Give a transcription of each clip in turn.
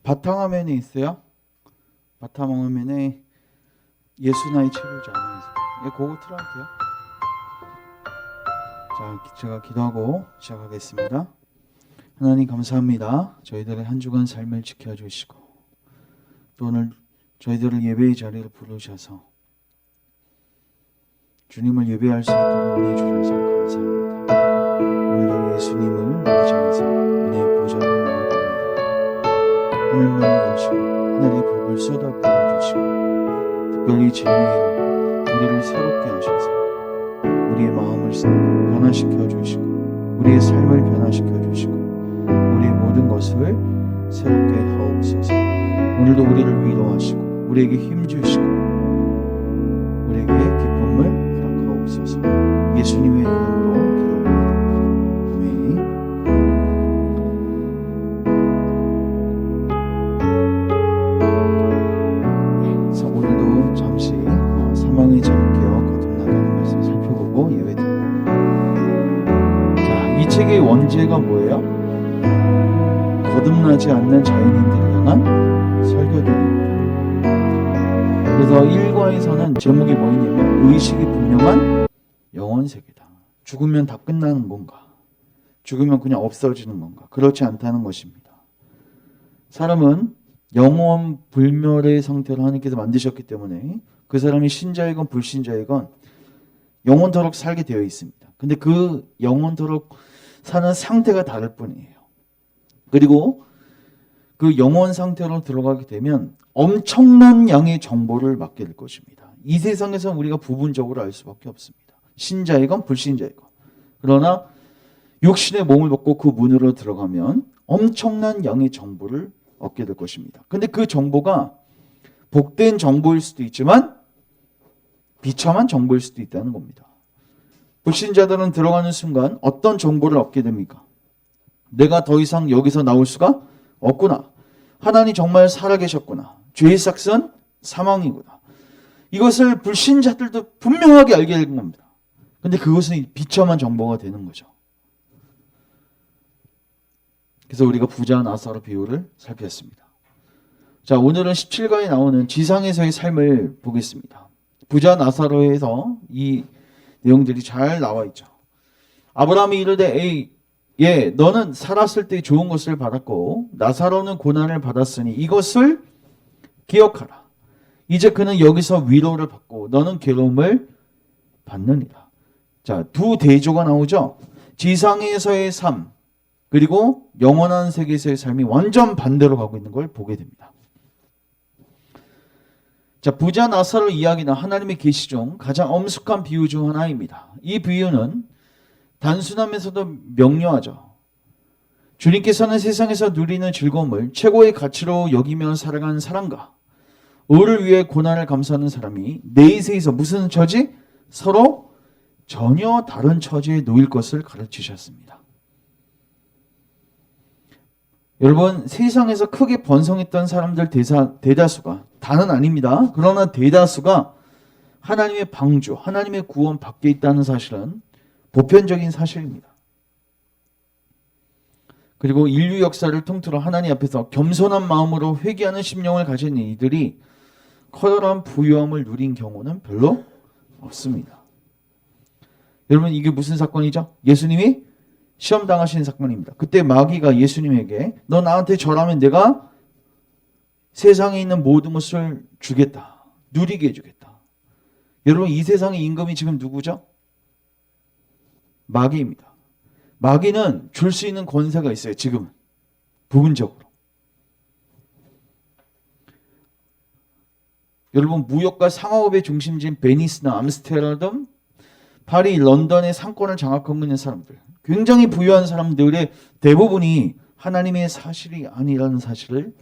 바탕화면에 있어요. 바탕화면에 예수나의 치료자. 예, 그거 틀어할게요. 자, 제가 기도하고 시작하겠습니다. 하나님 감사합니다. 저희들의 한 주간 삶을 지켜주시고 또 오늘 저희들을 예배의 자리를 부르셔서 주님을 예배할 수 있도록 은혜 주셔서 감사합니다. 오늘도 예수님을 우리 자에서 은혜의 보좌로 나아갑니다. 하늘문을 여시고 하늘의 복을 쏟아 부어주시고 특별히 진리로 우리를 새롭게 하셔서 우리의 마음을 변화시켜 주시고 우리의 삶을 변화시켜 주시고 우리의 모든 것을 새롭게 하옵소서. 오늘도 우리를 위로하시고 우리에게 힘 주시고 우리에게 기쁨을 허락하옵소서. 예수님의 이름으로 기도합니다. 아멘. 그래서 오늘도 잠시 사망의 잠깨어 거듭나가는 것을 살펴보고 예배드립니다. 자, 이 책의 원제가 뭐예요? 거듭나지 않는 자연인들을 향한 설교들입니다. 그래서 1과에서는 제목이 뭐였냐면 의식이 분명한 영혼세계다. 죽으면 다 끝나는 건가? 죽으면 그냥 없어지는 건가? 그렇지 않다는 것입니다. 사람은 영원 불멸의 상태로 하나님께서 만드셨기 때문에 그 사람이 신자이건 불신자이건 영원토록 살게 되어 있습니다. 근데 그 영원토록 사는 상태가 다를 뿐이에요. 그리고 그 영원 상태로 들어가게 되면 엄청난 양의 정보를 맡게 될 것입니다. 이 세상에서 우리가 부분적으로 알 수밖에 없습니다. 신자이건 불신자이건. 그러나 육신의 몸을 벗고 그 문으로 들어가면 엄청난 양의 정보를 얻게 될 것입니다. 근데 그 정보가 복된 정보일 수도 있지만 비참한 정보일 수도 있다는 겁니다. 불신자들은 들어가는 순간 어떤 정보를 얻게 됩니까? 내가 더 이상 여기서 나올 수가 없구나. 하나님 정말 살아계셨구나. 죄의 삭은 사망이구나. 이것을 불신자들도 분명하게 알게 된 겁니다. 근데 그것은 비참한 정보가 되는 거죠. 그래서 우리가 부자 나사로 비유를 살폈습니다. 자, 오늘은 17과에 나오는 지상에서의 삶을 보겠습니다. 부자 나사로에서 이 내용들이 잘 나와 있죠. 아브라함이 이르되 예, 너는 살았을 때 좋은 것을 받았고 나사로는 고난을 받았으니 이것을 기억하라. 이제 그는 여기서 위로를 받고 너는 괴로움을 받느니라. 자, 두 대조가 나오죠. 지상에서의 삶 그리고 영원한 세계에서의 삶이 완전 반대로 가고 있는 걸 보게 됩니다. 자, 부자 나사로 이야기는 하나님의 계시 중 가장 엄숙한 비유 중 하나입니다. 이 비유는 단순하면서도 명료하죠. 주님께서는 세상에서 누리는 즐거움을 최고의 가치로 여기며 살아가는 사람과 의를 위해 고난을 감수하는 사람이 내세에서 무슨 처지? 서로 전혀 다른 처지에 놓일 것을 가르치셨습니다. 여러분, 세상에서 크게 번성했던 사람들 대다수가, 다는 아닙니다. 그러나 대다수가 하나님의 방주, 하나님의 구원 밖에 있다는 사실은 보편적인 사실입니다. 그리고 인류 역사를 통틀어 하나님 앞에서 겸손한 마음으로 회개하는 심령을 가진 이들이 커다란 부유함을 누린 경우는 별로 없습니다. 여러분, 이게 무슨 사건이죠? 예수님이 시험 당하신 사건입니다. 그때 마귀가 예수님에게 너 나한테 절하면 내가 세상에 있는 모든 것을 주겠다. 누리게 해주겠다. 여러분, 이 세상의 임금이 지금 누구죠? 마귀입니다. 마귀는 줄 수 있는 권세가 있어요. 지금 부분적으로. 여러분, 무역과 상업의 중심지인 베니스나 암스테르담, 파리, 런던의 상권을 장악하고 있는 사람들, 굉장히 부유한 사람들의 대부분이 하나님의 사실이 아니라는 사실을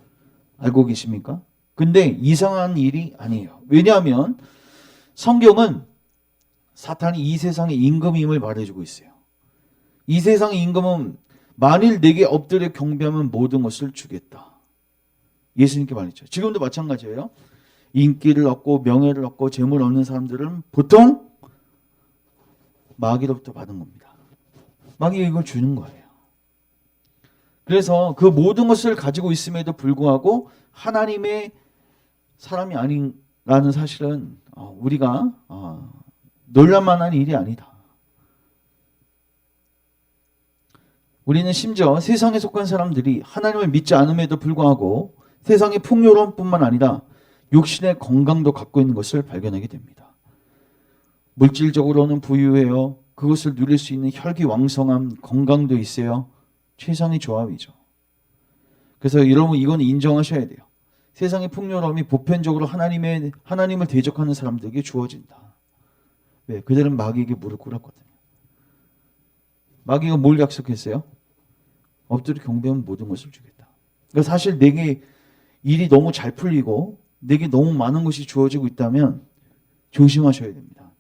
알고 계십니까? 근데 이상한 일이 아니에요. 왜냐하면 성경은 사탄이 이 세상의 임금임을 말해주고 있어요. 이 세상의 임금은 만일 내게 엎드려 경배하면 모든 것을 주겠다. 예수님께 말했죠. 지금도 마찬가지예요. 인기를 얻고 명예를 얻고 재물을 얻는 사람들은 보통 마귀로부터 받은 겁니다. 마귀가 이걸 주는 거예요. 그래서 그 모든 것을 가지고 있음에도 불구하고 하나님의 사람이 아닌라는 사실은 우리가 놀랄만한 일이 아니다. 우리는 심지어 세상에 속한 사람들이 하나님을 믿지 않음에도 불구하고 세상의 풍요로움뿐만 아니라 육신의 건강도 갖고 있는 것을 발견하게 됩니다. 물질적으로는 부유해요. 그것을 누릴 수 있는 혈기왕성함, 건강도 있어요. 최상의 조합이죠. 그래서 여러분 이건 인정하셔야 돼요. 세상의 풍요로움이 보편적으로 하나님을 대적하는 사람들에게 주어진다. 왜? 그들은 마귀에게 무릎 꿇었거든요. 마귀가 뭘 약속했어요? 엎드려 경배하면 모든 것을 주겠다. 그러니까 사실 내게 일이 너무 잘 풀리고 내게 너무 많은 것이 주어지고 있다면 조심하셔야 됩니다.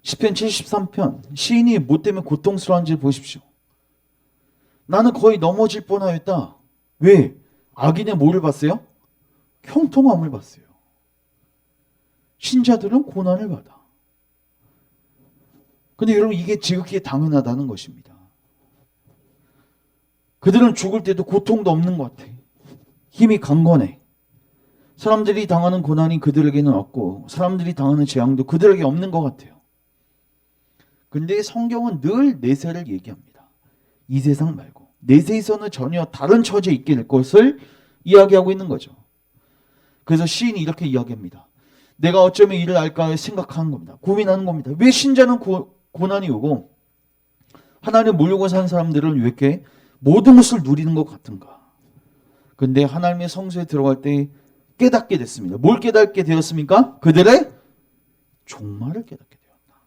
시편 73편 시인이 뭐 때문에 고통스러운지 보십시오. 나는 거의 넘어질 뻔하였다. 왜? 악인의 뭐를 봤어요? 형통함을 봤어요. 신자들은 고난을 받아. 근데 여러분 이게 지극히 당연하다는 것입니다. 그들은 죽을 때도 고통도 없는 것 같아. 힘이 강건해. 사람들이 당하는 고난이 그들에게는 없고 사람들이 당하는 재앙도 그들에게 없는 것 같아요. 근데 성경은 늘 내세를 얘기합니다. 이 세상 말고 내세에서는 전혀 다른 처지에 있게 될 것을 이야기하고 있는 거죠. 그래서 시인이 이렇게 이야기합니다. 내가 어쩌면 이를 알까 생각하는 겁니다. 고민하는 겁니다. 왜 신자는 고난이 오고 하나님을 모르고 사는 사람들은 왜 이렇게 모든 것을 누리는 것 같은가? 근데 하나님의 성소에 들어갈 때 깨닫게 됐습니다. 뭘 깨닫게 되었습니까? 그들의 종말을 깨닫게 되었다.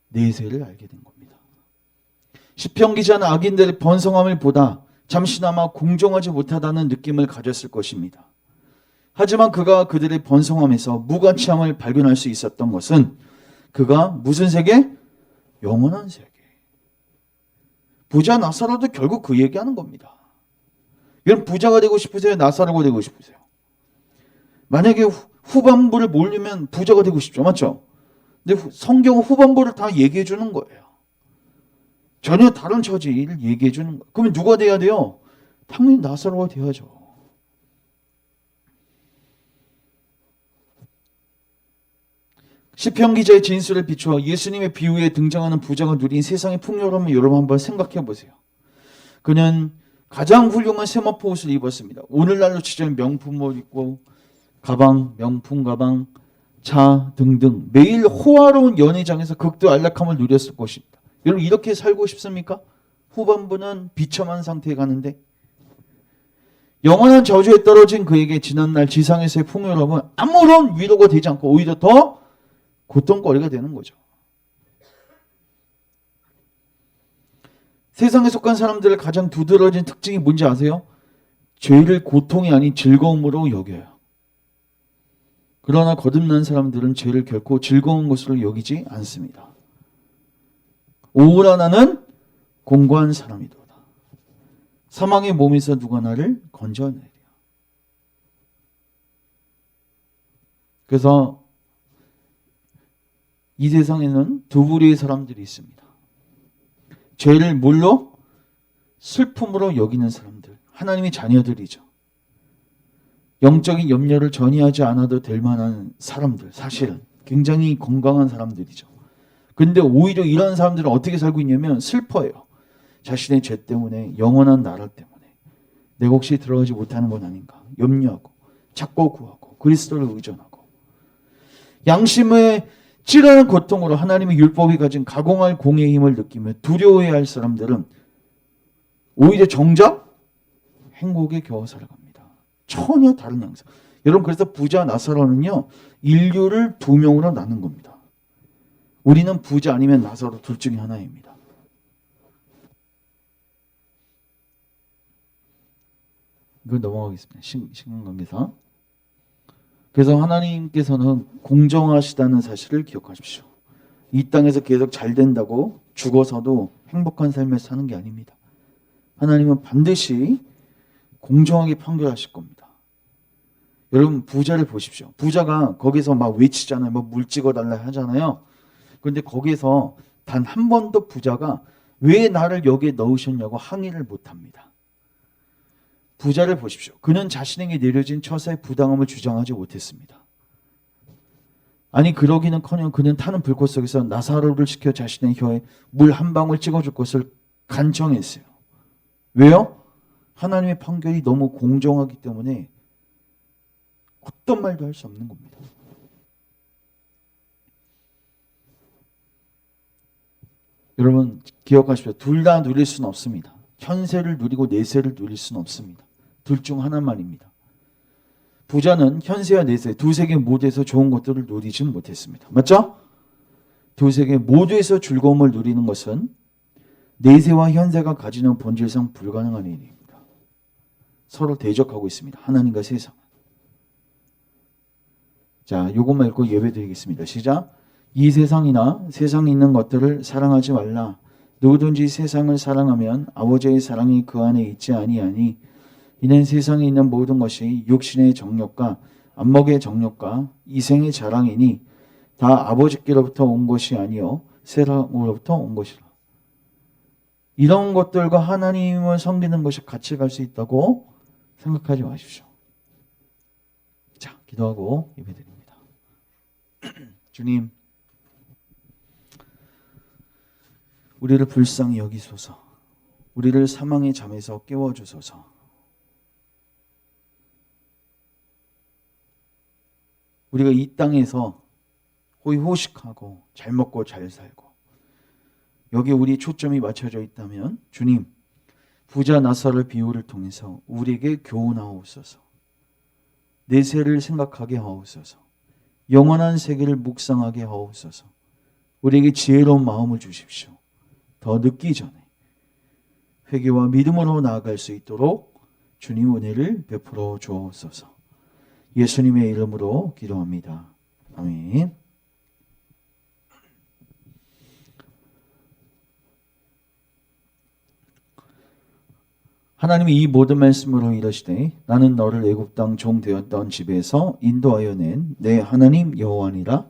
내세를 알게 된 겁니다. 시편 기자는 악인들의 번성함을 보다 잠시나마 공정하지 못하다는 느낌을 가졌을 것입니다. 하지만 그가 그들의 번성함에서 무가치함을 발견할 수 있었던 것은 그가 무슨 세계? 영원한 세계. 부자 나사로도 결국 그 얘기하는 겁니다. 여러분 부자가 되고 싶으세요? 나사로가 되고 싶으세요? 만약에 후반부를 모르면 부자가 되고 싶죠. 맞죠? 근데 성경은 후반부를 다 얘기해 주는 거예요. 전혀 다른 처지를 얘기해 주는 거예요. 그러면 누가 돼야 돼요? 당연히 나사로가 돼야죠. 시편 기자의 진술을 비추어 예수님의 비유에 등장하는 부자가 누린 세상의 풍요로움을 여러분 한번 생각해 보세요. 그는 가장 훌륭한 세마포 옷을 입었습니다. 오늘날로 치자면 명품을 입고 가방, 명품 가방, 차 등등 매일 호화로운 연회장에서 극도 안락함을 누렸을 것입니다. 여러분 이렇게 살고 싶습니까? 후반부는 비참한 상태에 가는데 영원한 저주에 떨어진 그에게 지난날 지상에서의 풍요로움은 아무런 위로가 되지 않고 오히려 더 고통거리가 되는 거죠. 세상에 속한 사람들의 가장 두드러진 특징이 뭔지 아세요? 죄를 고통이 아닌 즐거움으로 여겨요. 그러나 거듭난 사람들은 죄를 결코 즐거운 것으로 여기지 않습니다. 오라 나는 공고한 사람이도다. 사망의 몸에서 누가 나를 건져내랴. 그래서 이 세상에는 두 부류의 사람들이 있습니다. 죄를 뭘로? 슬픔으로 여기는 사람들. 하나님의 자녀들이죠. 영적인 염려를 전혀 하지 않아도 될 만한 사람들. 사실은 굉장히 건강한 사람들이죠. 근데 오히려 이런 사람들은 어떻게 살고 있냐면 슬퍼해요. 자신의 죄 때문에, 영원한 나라 때문에. 내가 혹시 들어가지 못하는 건 아닌가. 염려하고 찾고 구하고 그리스도를 의존하고 양심의 찌르는 고통으로 하나님의 율법이 가진 가공할 공의 힘을 느끼며 두려워해야 할 사람들은 오히려 정작 행복에 겨워 살아갑니다. 전혀 다른 양상. 여러분 그래서 부자 나사로는요 인류를 두 명으로 나눈 겁니다. 우리는 부자 아니면 나사로 둘 중에 하나입니다. 이거 넘어가겠습니다. 신간관계사. 그래서 하나님께서는 공정하시다는 사실을 기억하십시오. 이 땅에서 계속 잘 된다고 죽어서도 행복한 삶을 사는 게 아닙니다. 하나님은 반드시 공정하게 판결하실 겁니다. 여러분 부자를 보십시오. 부자가 거기서 막 외치잖아요. 뭐 물 찍어달라 하잖아요. 그런데 거기에서 단 한 번도 부자가 왜 나를 여기에 넣으셨냐고 항의를 못합니다. 부자를 보십시오. 그는 자신에게 내려진 처사의 부당함을 주장하지 못했습니다. 아니 그러기는커녕 그는 타는 불꽃 속에서 나사로를 시켜 자신의 혀에 물 한 방울 찍어줄 것을 간청했어요. 왜요? 하나님의 판결이 너무 공정하기 때문에 어떤 말도 할 수 없는 겁니다. 여러분 기억하십시오. 둘 다 누릴 수는 없습니다. 현세를 누리고 내세를 누릴 수는 없습니다. 둘 중 하나만입니다. 부자는 현세와 내세 두 세계 모두에서 좋은 것들을 누리지 못했습니다. 맞죠? 두 세계 모두에서 즐거움을 누리는 것은 내세와 현세가 가지는 본질상 불가능한 일입니다. 서로 대적하고 있습니다. 하나님과 세상. 자, 요것만 읽고 예배 드리겠습니다. 시작. 이 세상이나 세상에 있는 것들을 사랑하지 말라. 누구든지 세상을 사랑하면 아버지의 사랑이 그 안에 있지 아니하니 이는 세상에 있는 모든 것이 육신의 정욕과 안목의 정욕과 이생의 자랑이니 다 아버지께로부터 온 것이 아니요 세상으로부터 온 것이라. 이런 것들과 하나님을 섬기는 것이 같이 갈 수 있다고 생각하지 마십시오. 자, 기도하고 예배드립니다. 주님, 우리를 불쌍히 여기소서. 우리를 사망의 잠에서 깨워주소서. 우리가 이 땅에서 호의호식하고 잘 먹고 잘 살고 여기에 우리 초점이 맞춰져 있다면 주님, 부자 나사로의 비유를 통해서 우리에게 교훈하옵소서. 내세를 생각하게 하옵소서. 영원한 세계를 묵상하게 하옵소서. 우리에게 지혜로운 마음을 주십시오. 더 늦기 전에 회개와 믿음으로 나아갈 수 있도록 주님 은혜를 베풀어 주옵소서. 예수님의 이름으로 기도합니다. 아멘. 하나님이 이 모든 말씀으로 이르시되 나는 너를 애굽 땅 종 되었던 집에서 인도하여 낸 내 하나님 여호와니라.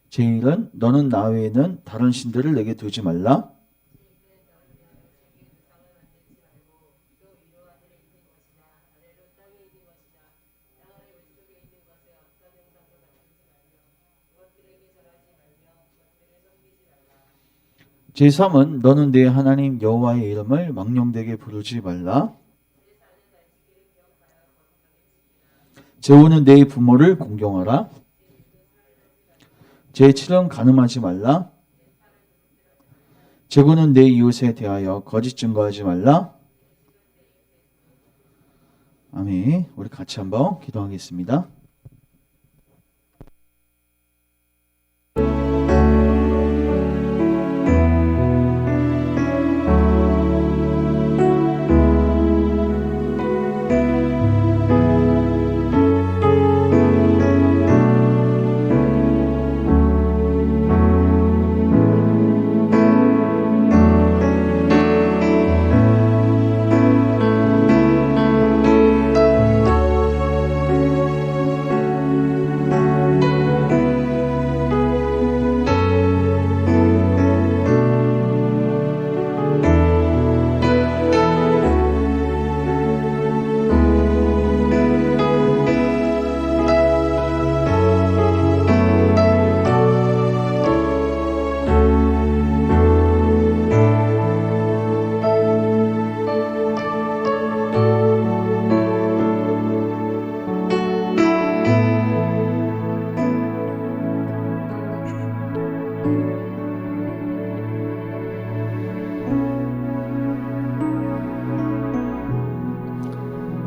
제1은 너는 나 외에는 다른 신들을 내게 두지 말라. 제3은 너는 내 하나님 여호와의 이름을 망령되게 부르지 말라. 제5는 내 부모를 공경하라. 제7은 간음하지 말라. 제9는 내 이웃에 대하여 거짓 증거하지 말라. 아멘. 우리 같이 한번 기도하겠습니다.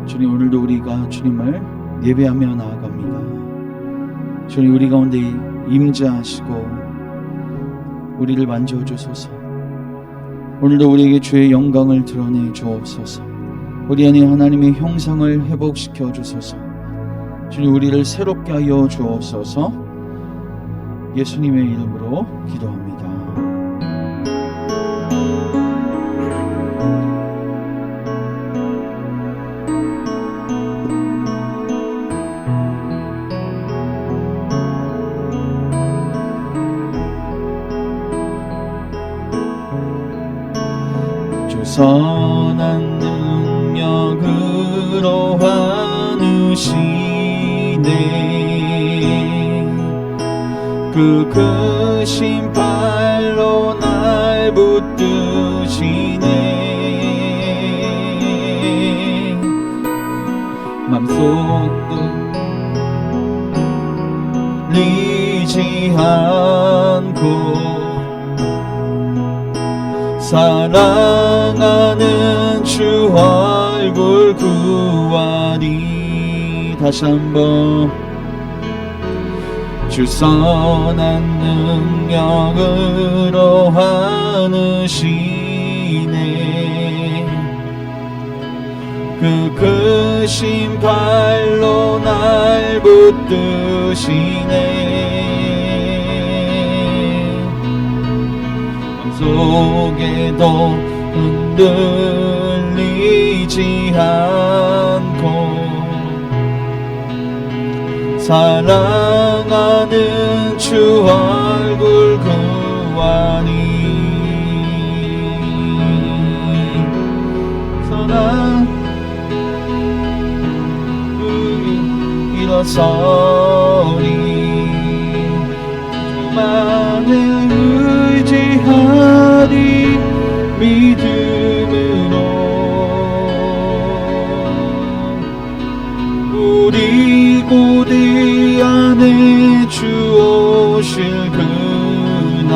주님, 오늘도 우리가 주님을 예배하며 나아갑니다. 주님, 우리 가운데 임재하시고 우리를 만져주소서. 오늘도 우리에게 주의 영광을 드러내 주옵소서. 우리 안에 하나님의 형상을 회복시켜 주소서. 주님, 우리를 새롭게 하여 주옵소서. 예수님의 이름으로 기도합니다. 선한 능력으로 환으시네. 그 크신 팔로 날 붙드시네. 맘속도 리지 않고 사랑하는 주 얼굴 구하리. 다시 한번. 주 선한 능력으로 환으시네. 그 크신 팔로 날 붙드시네. 속에도 흔들리지 않고 사랑하는 주 얼굴 구하니. 선한 일어서리. 주만을 의지하리. 믿음으로 우리 고대 안에 주 오실 그날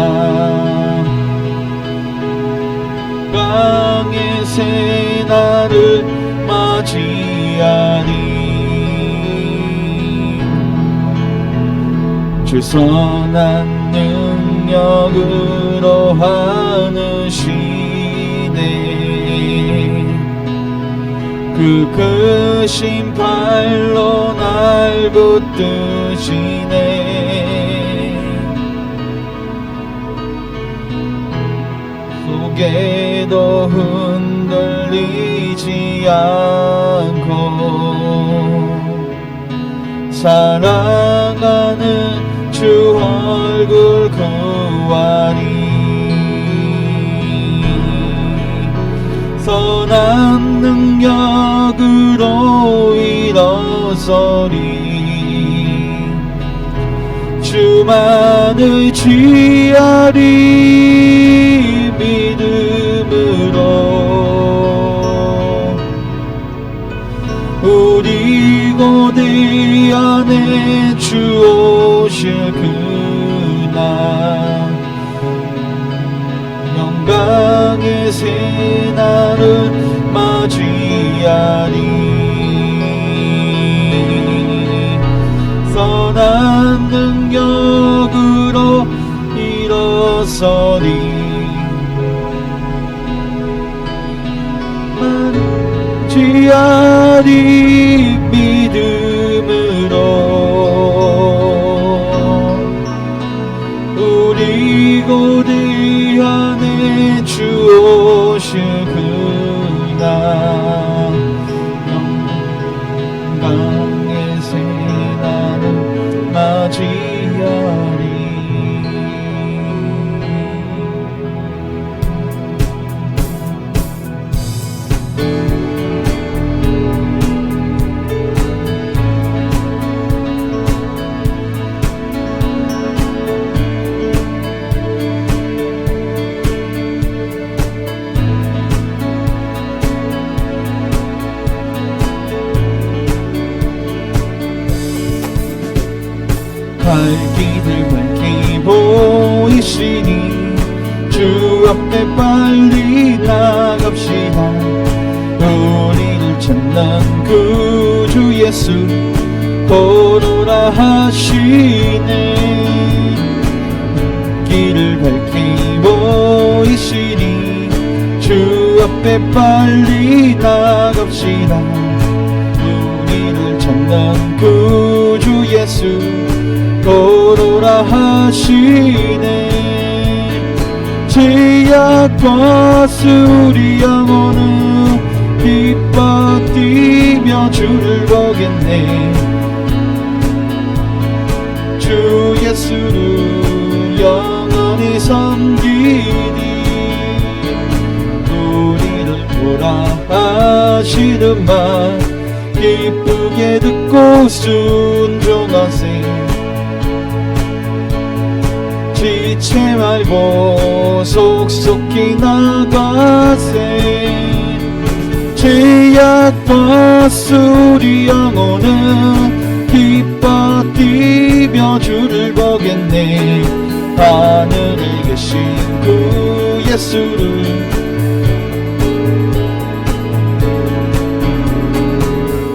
강의 새날을 맞이하리. 주 선한 능력으로 하느시네. 그 크신 팔로 날 붙드시네. 속에도 흔들리지 않고 사랑하는 주 얼굴 구하리. 선한 능력으로 일어서리. 주만 의지하리. 믿음으로 우리 고대 안에 주 오실 그날 영광의 새날을 맞이하리. 선한 능력으로 일어서리. 맞이하리. 믿음으로 우리 고대 안에 주 오실 그날 영광의 새날을 맞이하리. 갈 길을 밝히 보이시니 주 앞에 빨리 나갑시다. 우리를 찾는 구주 예수 곧 오라 하시네. 길을 밝히 보이시니 주 앞에 빨리 나갑시다. 우리를 찾는 구주 예수 곧 오라 하시네. 제약과 우리 영혼은 기뻐 뛰며 주를 보겠네. 주 예수를 영원히 섬기니 우리를 하시는 말 기쁘게 듣고 순종하세. 지체 말고 속속히 나가세. 죄악버스 우리 영혼은 기뻐 뛰며 주를 보겠네. 하늘에 계신 그 예수를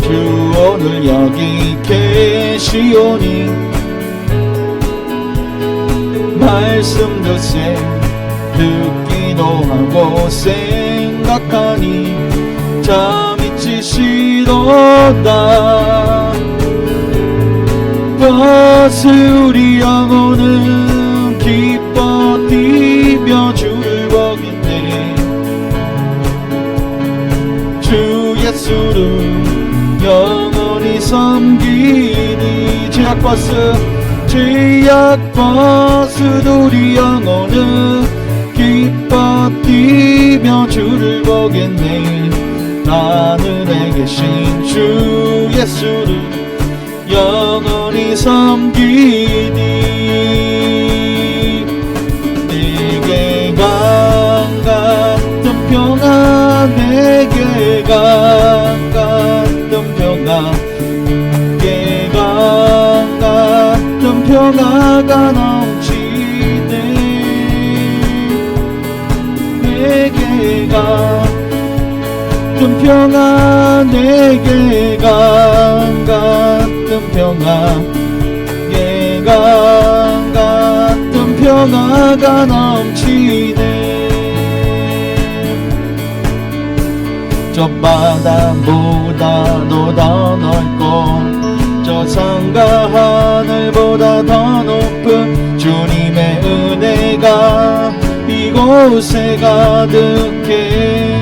주 오늘 여기 계시오니 말씀 듣세. 듣기도 하고 생각하니 잠이 치시도다. 버스 우리 영혼은 기뻐 뛰며 주를 보겠네. 주 예수를 영원히 섬기니. 죄악버스 우리 영혼은 기뻐 뛰며 주를 보겠네. 하늘에 계신 주 예수를 영원히 섬기니. 내게 강 같은 평화, 내게 강 같은 평화, 내게 강 같은 평화가 넘치네. 내게 같은 평화, 내게 강 같은 평화, 내게 강 같은 평화가 넘치네. 저 바다보다도 더 넓고 저 산과 하늘보다 더 높은 주님의 은혜가 이곳에 가득해.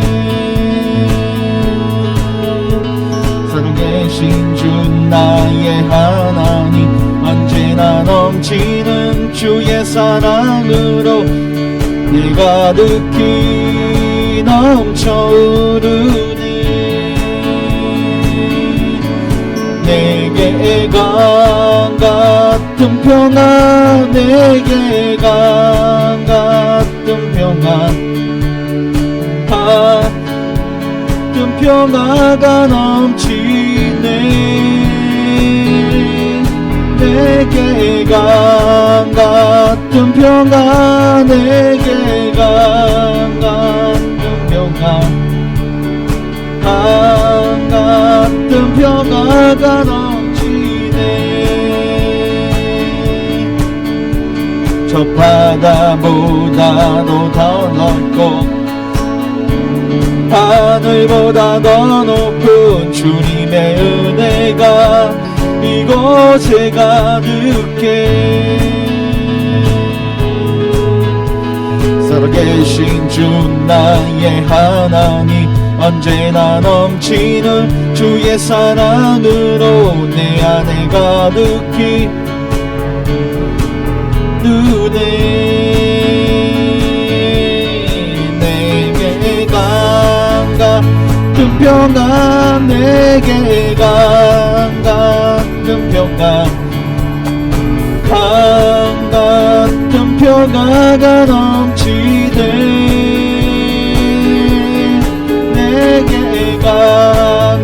살아계신 주 나의 하나님, 언제나 넘치는 주의 사랑으로 내 가득히 넘쳐흐르네. 내게 강 같은 평화, 내게 강 같은 평화, 같은 평화가 넘치네. 내게 강 같은 평화, 내게 강 같은 평화, 강 같은 평화가 넘치네. 저 바다보다도 더 넓고 하늘보다 더 높은 주님의 은혜가 이곳에 가득해. 살아계신 주 나의 하나님, 언제나 넘치는 주의 사랑으로 내 안에 가득히 누네. 내게 강 같은 평화, 내게 강 같은 평화, 강 같은 평화가 넘치네. 내게 강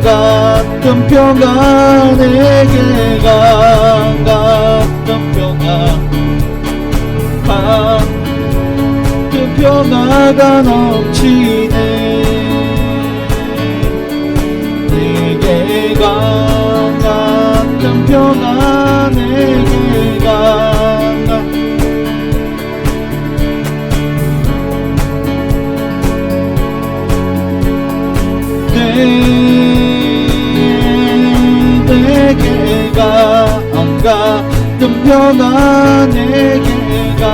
같은 평화, 내게 강 같은 평화, 같은 평화가 넘치네. 내게 강 같은 평화, 내게 강 같은 내게 강 같은 평화, 내게 강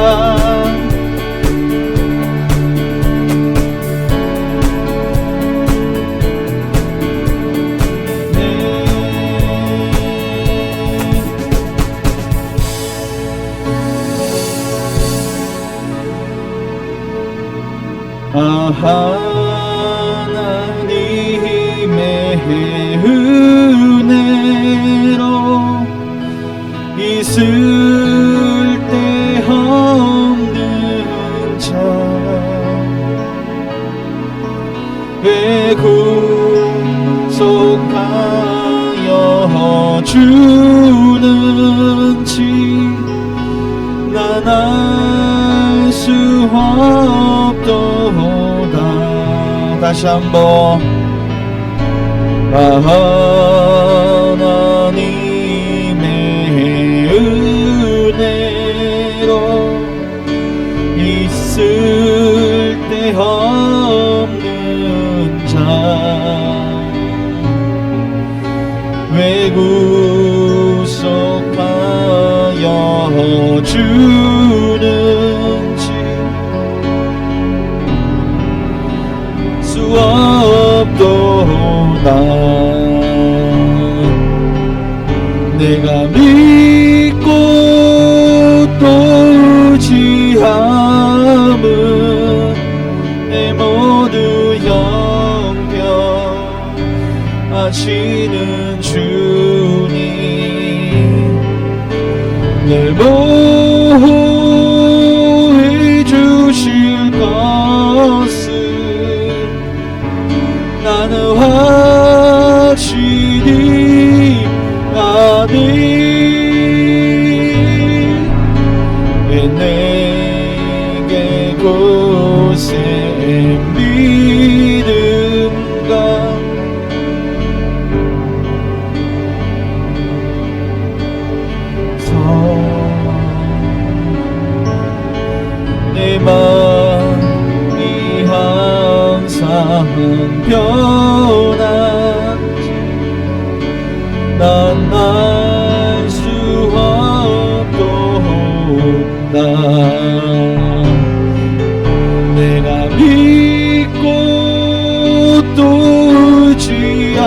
하나님 쓸데없는 자 왜 구속하여 주는지 난 알 수 없도다. 다시 한번 하나님의 은혜로 있을 데 없는 자 왜 구속하여 주는지 수 없도다. 내가 믿고 또 의지함은 내 모두 형편하시는 주님 늘 보호해 주실 것을 나는 확신이 아니 왜 내게 고생 믿음과 내 마음이 항상 변하지 난 알 수 없도다. 내가 믿고 또 의지함은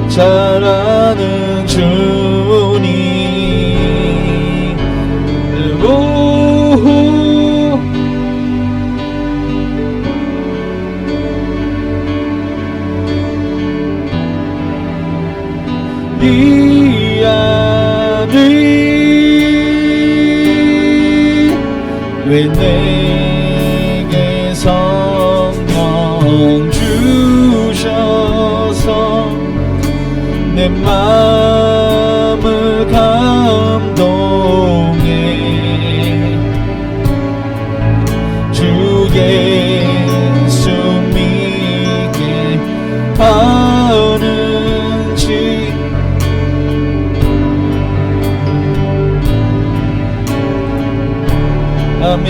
잘 아는 주님 이 아들 왜 내게 성령 주셔서 내 마음을 감동해 주 예수 믿게 하는지 아멘.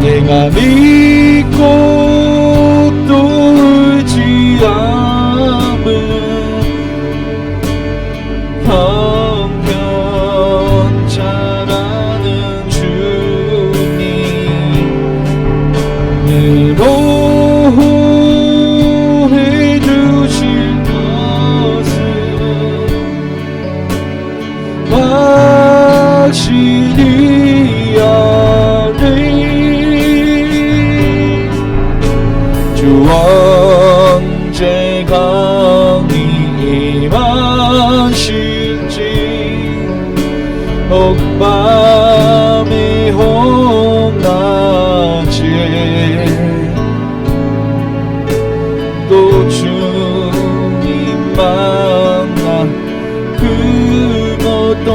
내가 믿고 또 의지함은 형편 잘하는 주님 늘 보호해 주실 것을 확신이 아네. 주 언제 강림하실지 혹밤에 혹낮에 또 주님 만나 그것도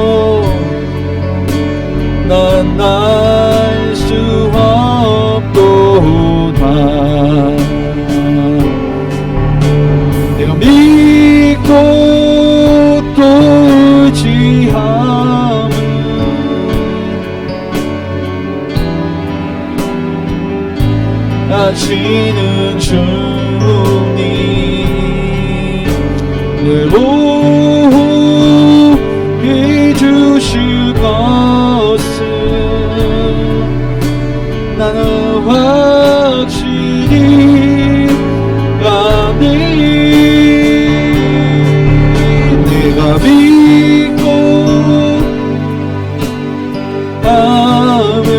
난 알 수 없도다. 내가 믿고 또 의지함은 아시는 주님 늘 보호해 주실 것을 나는 확신이 아네. 내가 믿고 아멘.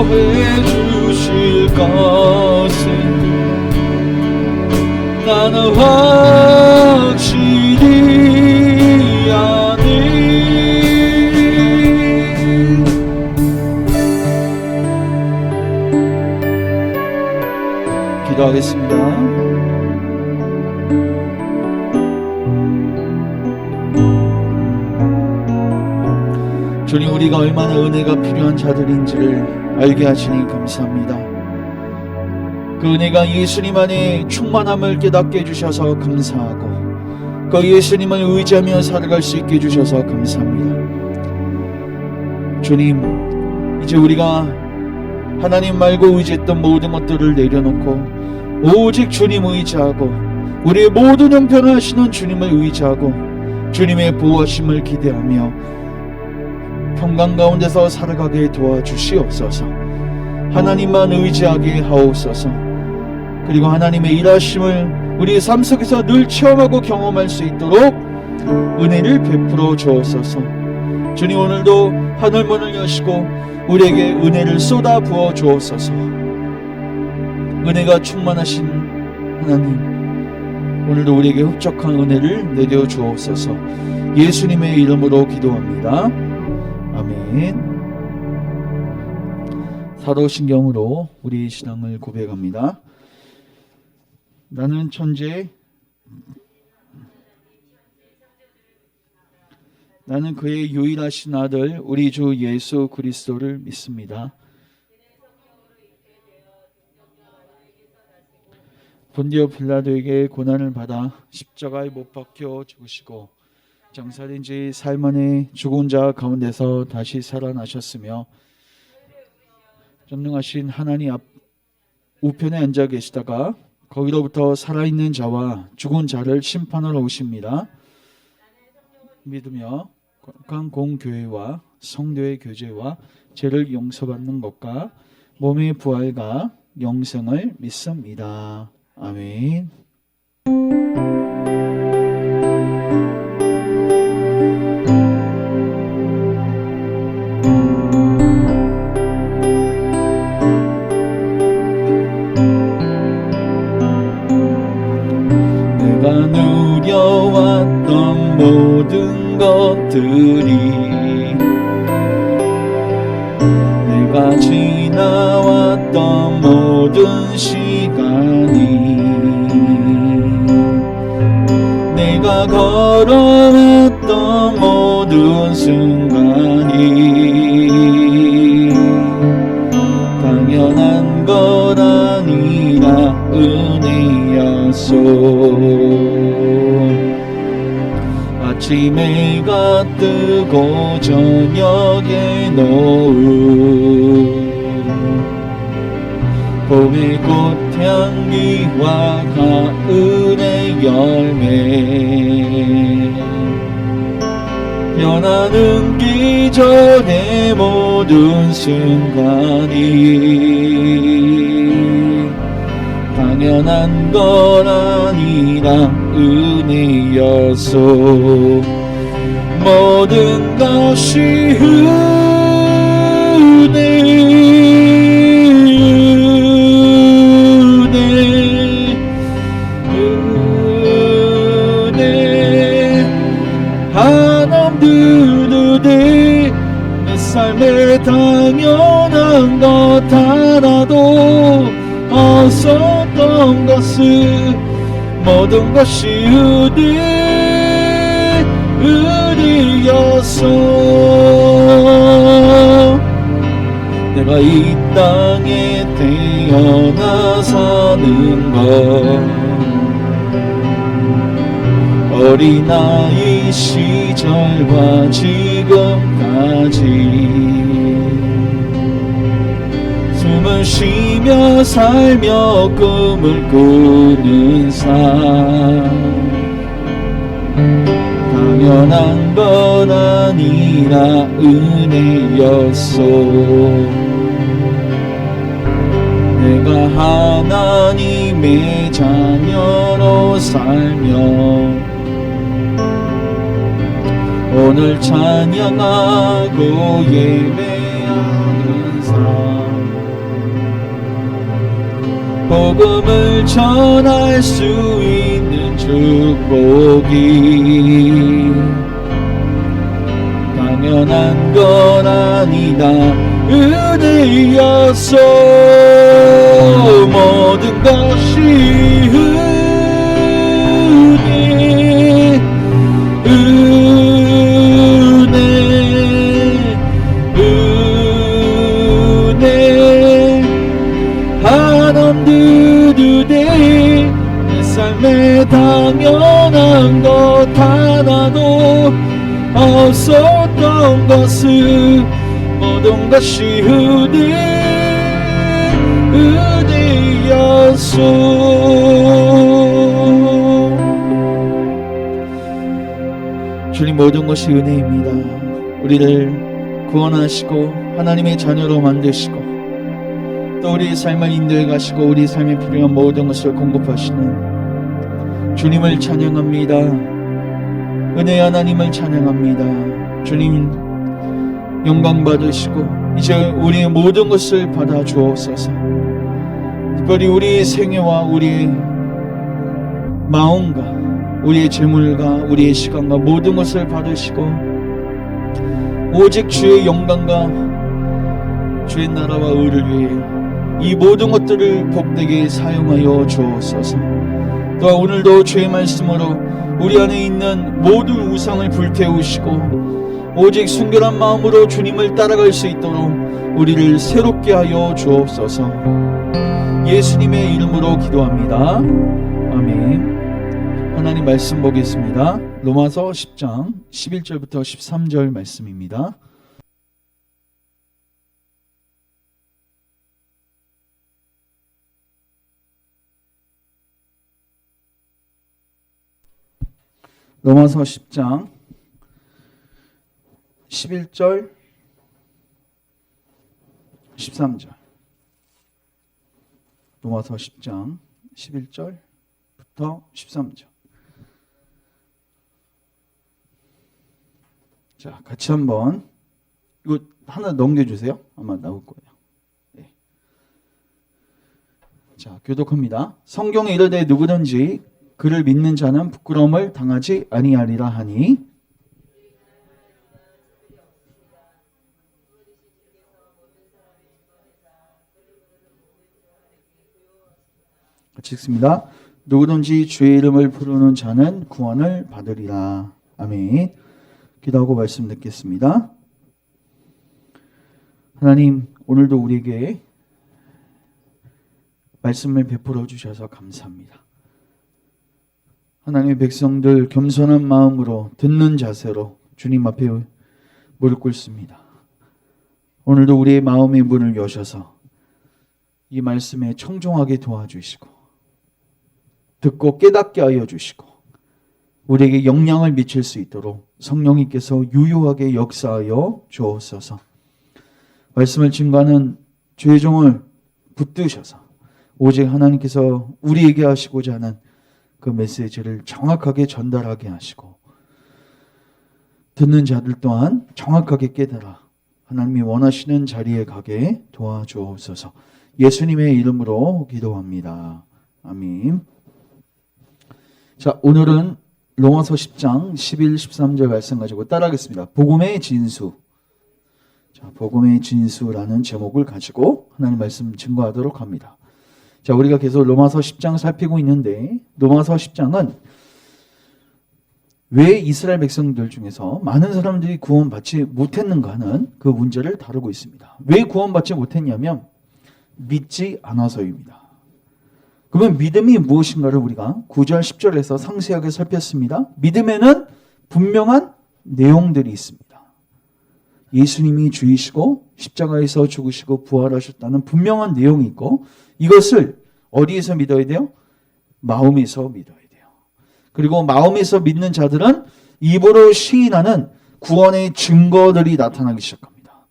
도해 주실 것은 나는 확실히 아네. 기도하겠습니다. 주님, 우리가 얼마나 은혜가 필요한 자들인지를 알게 하시니 감사합니다. 그 은혜가 예수님 안에 충만함을 깨닫게 해주셔서 감사하고, 그 예수님을 의지하며 살아갈 수 있게 해주셔서 감사합니다. 주님, 이제 우리가 하나님 말고 의지했던 모든 것들을 내려놓고 오직 주님 의지하고, 우리의 모든 형편을 하시는 주님을 의지하고 주님의 보호하심을 기대하며 평강 가운데서 살아가게 도와주시옵소서. 하나님만 의지하게 하옵소서. 그리고 하나님의 일하심을 우리의 삶 속에서 늘 체험하고 경험할 수 있도록 은혜를 베풀어 주옵소서. 주님, 오늘도 하늘문을 여시고 우리에게 은혜를 쏟아 부어 주옵소서. 은혜가 충만하신 하나님, 오늘도 우리에게 흡족한 은혜를 내려 주옵소서. 예수님의 이름으로 기도합니다. 아멘. 사도신경으로 우리 신앙을 고백합니다. 나는 천재, 나는 그의 유일하신 아들 우리 주 예수 그리스도를 믿습니다. 본디오 빌라도에게 고난을 받아 십자가에 못 박혀 죽으시고 장사된 지 사흘 만에 죽은 자 가운데서 다시 살아나셨으며 전능하신 하나님 앞 우편에 앉아 계시다가 거기로부터 살아있는 자와 죽은 자를 심판하러 오십니다. 믿으며 거룩한 공교회와 성도의 교제와 죄를 용서받는 것과 몸의 부활과 영생을 믿습니다. 아멘. 내가 누려왔던 모든 것들이, 내가 지나왔던 모든 시간이, 내가 걸어왔던 모든 순간이 당연한 건 아니라 은혜였소. 아침에 해가 뜨고 저녁에 노을, 봄의 꽃향기와 가을의 열매, 변하는 계절의 모든 순간이 당연한 건 아니라 은혜였소. 모든 것이 은혜 한없는 은혜. 내 삶에 당연한 것 하나도 없었던 것을 모든 것이 은혜였어. 내가 이 땅에 태어나 사는 것, 어린아이 시절과 지금까지 숨을 쉬며 살며 꿈을 꾸는 삶, 당연한 건 아니라 은혜였소. 내가 하나님의 자녀로 살며 오늘 구원을 찬양하고 예배하는 삶, 복음을 전할 수 있는 축복이 당연한 건 아니다. 은혜였어. 모든 것이 은혜, 은혜 한없는 은혜. 내 삶에 당연한 것 하나도 없었던 것은 모든 것이 은혜였소. 주님, 모든 것이 은혜입니다. 우리를 구원하시고 하나님의 자녀로 만드시고 또 우리의 삶을 인도해 가시고 우리 삶에 필요한 모든 것을 공급하시는 주님을 찬양합니다. 은혜의 하나님을 찬양합니다. 주님, 영광 받으시고 이제 우리의 모든 것을 받아 주옵소서. 특별히 우리의 생애와 우리의 마음과 우리의 재물과 우리의 시간과 모든 것을 받으시고 오직 주의 영광과 주의 나라와 의를 위해 이 모든 것들을 복되게 사용하여 주옵소서. 또한 오늘도 주의 말씀으로 우리 안에 있는 모든 우상을 불태우시고 오직 순결한 마음으로 주님을 따라갈 수 있도록 우리를 새롭게 하여 주옵소서. 예수님의 이름으로 기도합니다. 아멘. 하나님 말씀 보겠습니다. 로마서 10장 11절부터 13절 말씀입니다. 로마서 10장 11절 13절. 로마서 10장 11절부터 13절. 자, 같이 한번 이거 하나 넘겨주세요. 아마 나올 거예요. 네. 자, 교독합니다. 성경에 이르되 누구든지 그를 믿는 자는 부끄러움을 당하지 아니하리라 하니, 같이 읽습니다. 누구든지 주의 이름을 부르는 자는 구원을 받으리라. 아멘. 기도하고 말씀 듣겠습니다. 하나님, 오늘도 우리에게 말씀을 베풀어 주셔서 감사합니다. 하나님의 백성들 겸손한 마음으로 듣는 자세로 주님 앞에 무릎 꿇습니다. 오늘도 우리의 마음의 문을 여셔서 이 말씀에 청종하게 도와주시고 듣고 깨닫게 하여 주시고 우리에게 영향을 미칠 수 있도록 성령님께서 유효하게 역사하여 주옵소서. 말씀을 증거하는 주의 종을 붙드셔서 오직 하나님께서 우리에게 하시고자 하는 그 메시지를 정확하게 전달하게 하시고 듣는 자들 또한 정확하게 깨달아 하나님이 원하시는 자리에 가게 도와주옵소서. 예수님의 이름으로 기도합니다. 아멘. 자, 오늘은 로마서 10장 11, 13절 말씀 가지고 따라하겠습니다. 복음의 진수. 자, 복음의 진수라는 제목을 가지고 하나님 말씀 증거하도록 합니다. 자, 우리가 계속 로마서 10장 살피고 있는데 로마서 10장은 왜 이스라엘 백성들 중에서 많은 사람들이 구원받지 못했는가 하는 그 문제를 다루고 있습니다. 왜 구원받지 못했냐면 믿지 않아서입니다. 그러면 믿음이 무엇인가를 우리가 9절 10절에서 상세하게 살폈습니다. 믿음에는 분명한 내용들이 있습니다. 예수님이 주이시고 십자가에서 죽으시고 부활하셨다는 분명한 내용이 있고 이것을 어디에서 믿어야 돼요? 마음에서 믿어야 돼요. 그리고 마음에서 믿는 자들은 입으로 시인하는 구원의 증거들이 나타나기 시작합니다.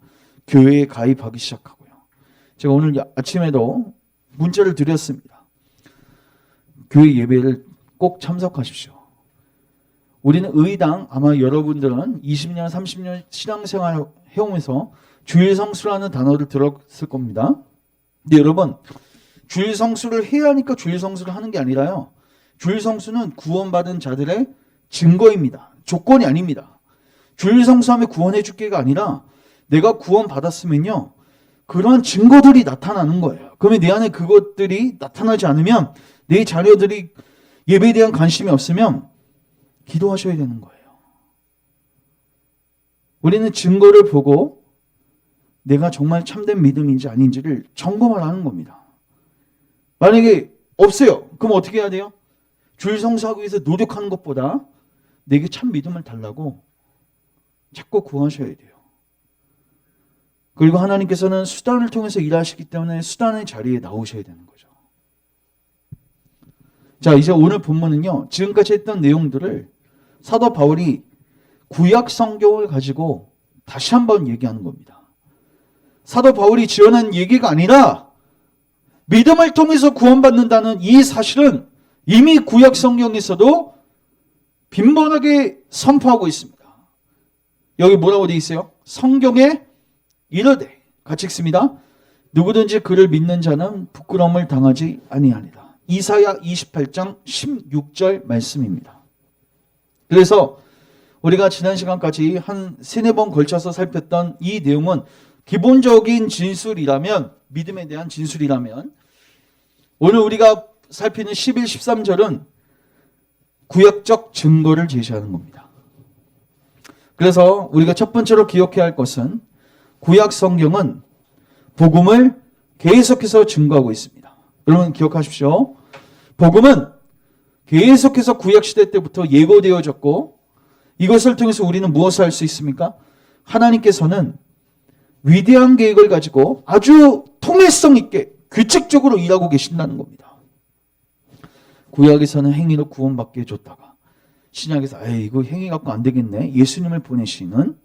교회에 가입하기 시작하고요. 제가 오늘 아침에도 문자를 드렸습니다. 교회 예배를 꼭 참석하십시오. 우리는 의당, 아마 여러분들은 20년, 30년 신앙생활 해오면서 주일 성수라는 단어를 들었을 겁니다. 근데 여러분, 주일 성수를 해야 하니까 주일 성수를 하는 게 아니라요. 주일 성수는 구원받은 자들의 증거입니다. 조건이 아닙니다. 주일 성수하면 구원해 줄게가 아니라 내가 구원받았으면요. 그런 증거들이 나타나는 거예요. 그러면 내 안에 그것들이 나타나지 않으면 내 자녀들이 예배에 대한 관심이 없으면 기도하셔야 되는 거예요. 우리는 증거를 보고 내가 정말 참된 믿음인지 아닌지를 점검을 하는 겁니다. 만약에 없어요. 그럼 어떻게 해야 돼요? 주일 성수하기 위해서 노력하는 것보다 내게 참 믿음을 달라고 자꾸 구하셔야 돼요. 그리고 하나님께서는 수단을 통해서 일하시기 때문에 수단의 자리에 나오셔야 되는 거죠. 자, 이제 오늘 본문은요. 지금까지 했던 내용들을 사도 바울이 구약 성경을 가지고 다시 한번 얘기하는 겁니다. 사도 바울이 지어낸 얘기가 아니라 믿음을 통해서 구원받는다는 이 사실은 이미 구약 성경에서도 빈번하게 선포하고 있습니다. 여기 뭐라고 되어 있어요? 성경에 이르되, 같이 읽습니다. 누구든지 그를 믿는 자는 부끄러움을 당하지 아니하리라. 이사야 28장 16절 말씀입니다. 그래서 우리가 지난 시간까지 한 3-4번 걸쳐서 살폈던 이 내용은 기본적인 진술이라면, 믿음에 대한 진술이라면, 오늘 우리가 살피는 11, 13절은 구약적 증거를 제시하는 겁니다. 그래서 우리가 첫 번째로 기억해야 할 것은 구약 성경은 복음을 계속해서 증거하고 있습니다. 여러분 기억하십시오. 복음은 계속해서 구약시대 때부터 예고되어졌고 이것을 통해서 우리는 무엇을 할 수 있습니까? 하나님께서는 위대한 계획을 가지고 아주 통일성 있게 규칙적으로 일하고 계신다는 겁니다. 구약에서는 행위로 구원받게 해줬다가 신약에서 이거 행위 갖고 안 되겠네. 예수님을 보내시는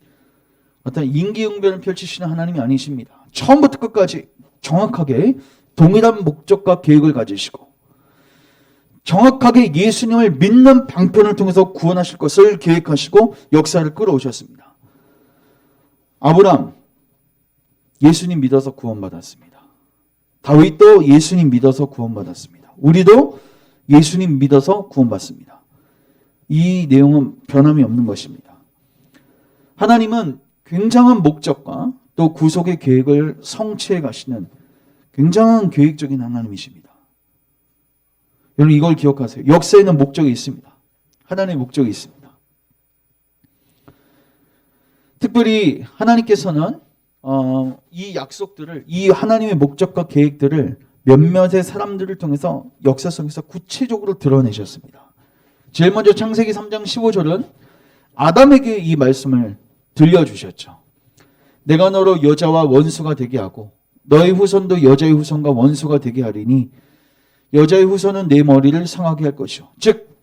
어떤 임기응변을 펼치시는 하나님이 아니십니다. 처음부터 끝까지 정확하게 동일한 목적과 계획을 가지시고 정확하게 예수님을 믿는 방편을 통해서 구원하실 것을 계획하시고 역사를 끌어오셨습니다. 아브라함 예수님 믿어서 구원받았습니다. 다윗도 예수님 믿어서 구원받았습니다. 우리도 예수님 믿어서 구원받습니다. 이 내용은 변함이 없는 것입니다. 하나님은 굉장한 목적과 또 구속의 계획을 성취해 가시는 굉장한 계획적인 하나님이십니다. 여러분 이걸 기억하세요. 역사에는 목적이 있습니다. 하나님의 목적이 있습니다. 특별히 하나님께서는 이 약속들을, 이 하나님의 목적과 계획들을 몇몇의 사람들을 통해서 역사 속에서 구체적으로 드러내셨습니다. 제일 먼저 창세기 3장 15절은 아담에게 이 말씀을 들려주셨죠. 내가 너로 여자와 원수가 되게 하고 너의 후손도 여자의 후손과 원수가 되게 하리니 여자의 후손은 내 머리를 상하게 할 것이요. 즉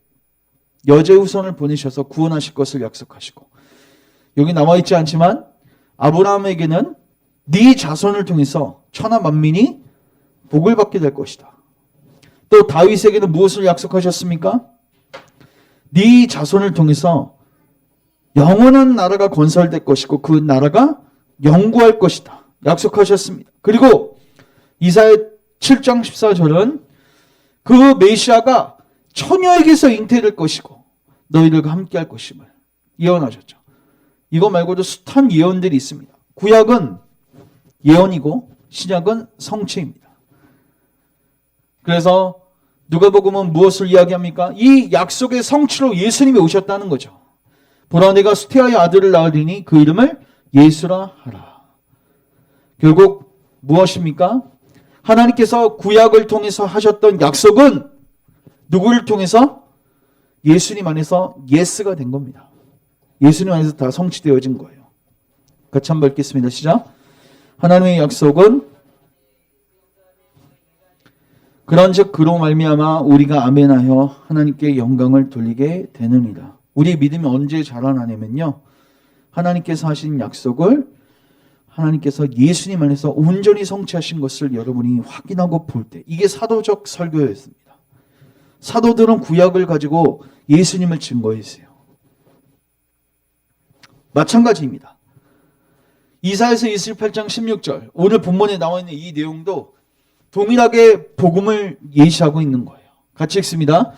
여자의 후손을 보내셔서 구원하실 것을 약속하시고 여기 나와 있지 않지만 아브라함에게는 네 자손을 통해서 천하 만민이 복을 받게 될 것이다. 또 다윗에게는 무엇을 약속하셨습니까? 네 자손을 통해서 영원한 나라가 건설될 것이고 그 나라가 영구할 것이다. 약속하셨습니다. 그리고 이사야 7장 14절은 그 메시아가 처녀에게서 잉태될 것이고 너희들과 함께할 것임을 예언하셨죠. 이거 말고도 숱한 예언들이 있습니다. 구약은 예언이고 신약은 성취입니다. 그래서 누가복음은 무엇을 이야기합니까? 이 약속의 성취로 예수님이 오셨다는 거죠. 보라 내가 수태하여 아들을 낳으리니 그 이름을 예수라 하라. 결국 무엇입니까? 하나님께서 구약을 통해서 하셨던 약속은 누구를 통해서? 예수님 안에서 예스가 된 겁니다. 예수님 안에서 다 성취되어진 거예요. 같이 한번 읽겠습니다. 시작. 하나님의 약속은 그런즉 그로 말미암아 우리가 아멘하여 하나님께 영광을 돌리게 되느니라. 우리의 믿음이 언제 자라나냐면요. 하나님께서 하신 약속을 하나님께서 예수님 안에서 온전히 성취하신 것을 여러분이 확인하고 볼 때, 이게 사도적 설교였습니다. 사도들은 구약을 가지고 예수님을 증거했어요. 마찬가지입니다. 이사야서 28장 16절, 오늘 본문에 나와 있는 이 내용도 동일하게 복음을 예시하고 있는 거예요. 같이 읽습니다.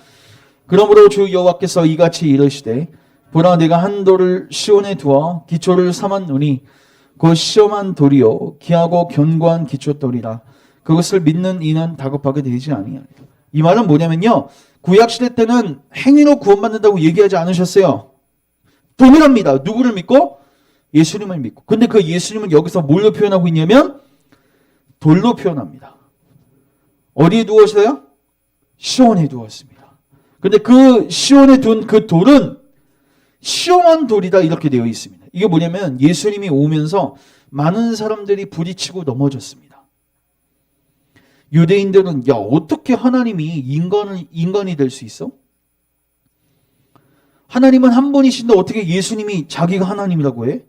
그러므로 주 여호와께서 이같이 이르시되 보라 내가 한 돌을 시온에 두어 기초를 삼았노니 그 시험한 돌이요 기하고 견고한 기초돌이라 그것을 믿는 이는 다급하게 되지 아니하리라. 이 말은 뭐냐면요, 구약시대 때는 행위로 구원받는다고 얘기하지 않으셨어요. 동일합니다. 누구를 믿고? 예수님을 믿고. 근데 그 예수님은 여기서 뭘로 표현하고 있냐면 돌로 표현합니다. 어디에 두었어요? 시온에 두었습니다. 근데 그 시온에 둔 그 돌은 시험한 돌이다 이렇게 되어 있습니다. 이게 뭐냐면 예수님이 오면서 많은 사람들이 부딪히고 넘어졌습니다. 유대인들은 야 어떻게 하나님이 인간이 될 수 있어? 하나님은 한 분이신데 어떻게 예수님이 자기가 하나님이라고 해?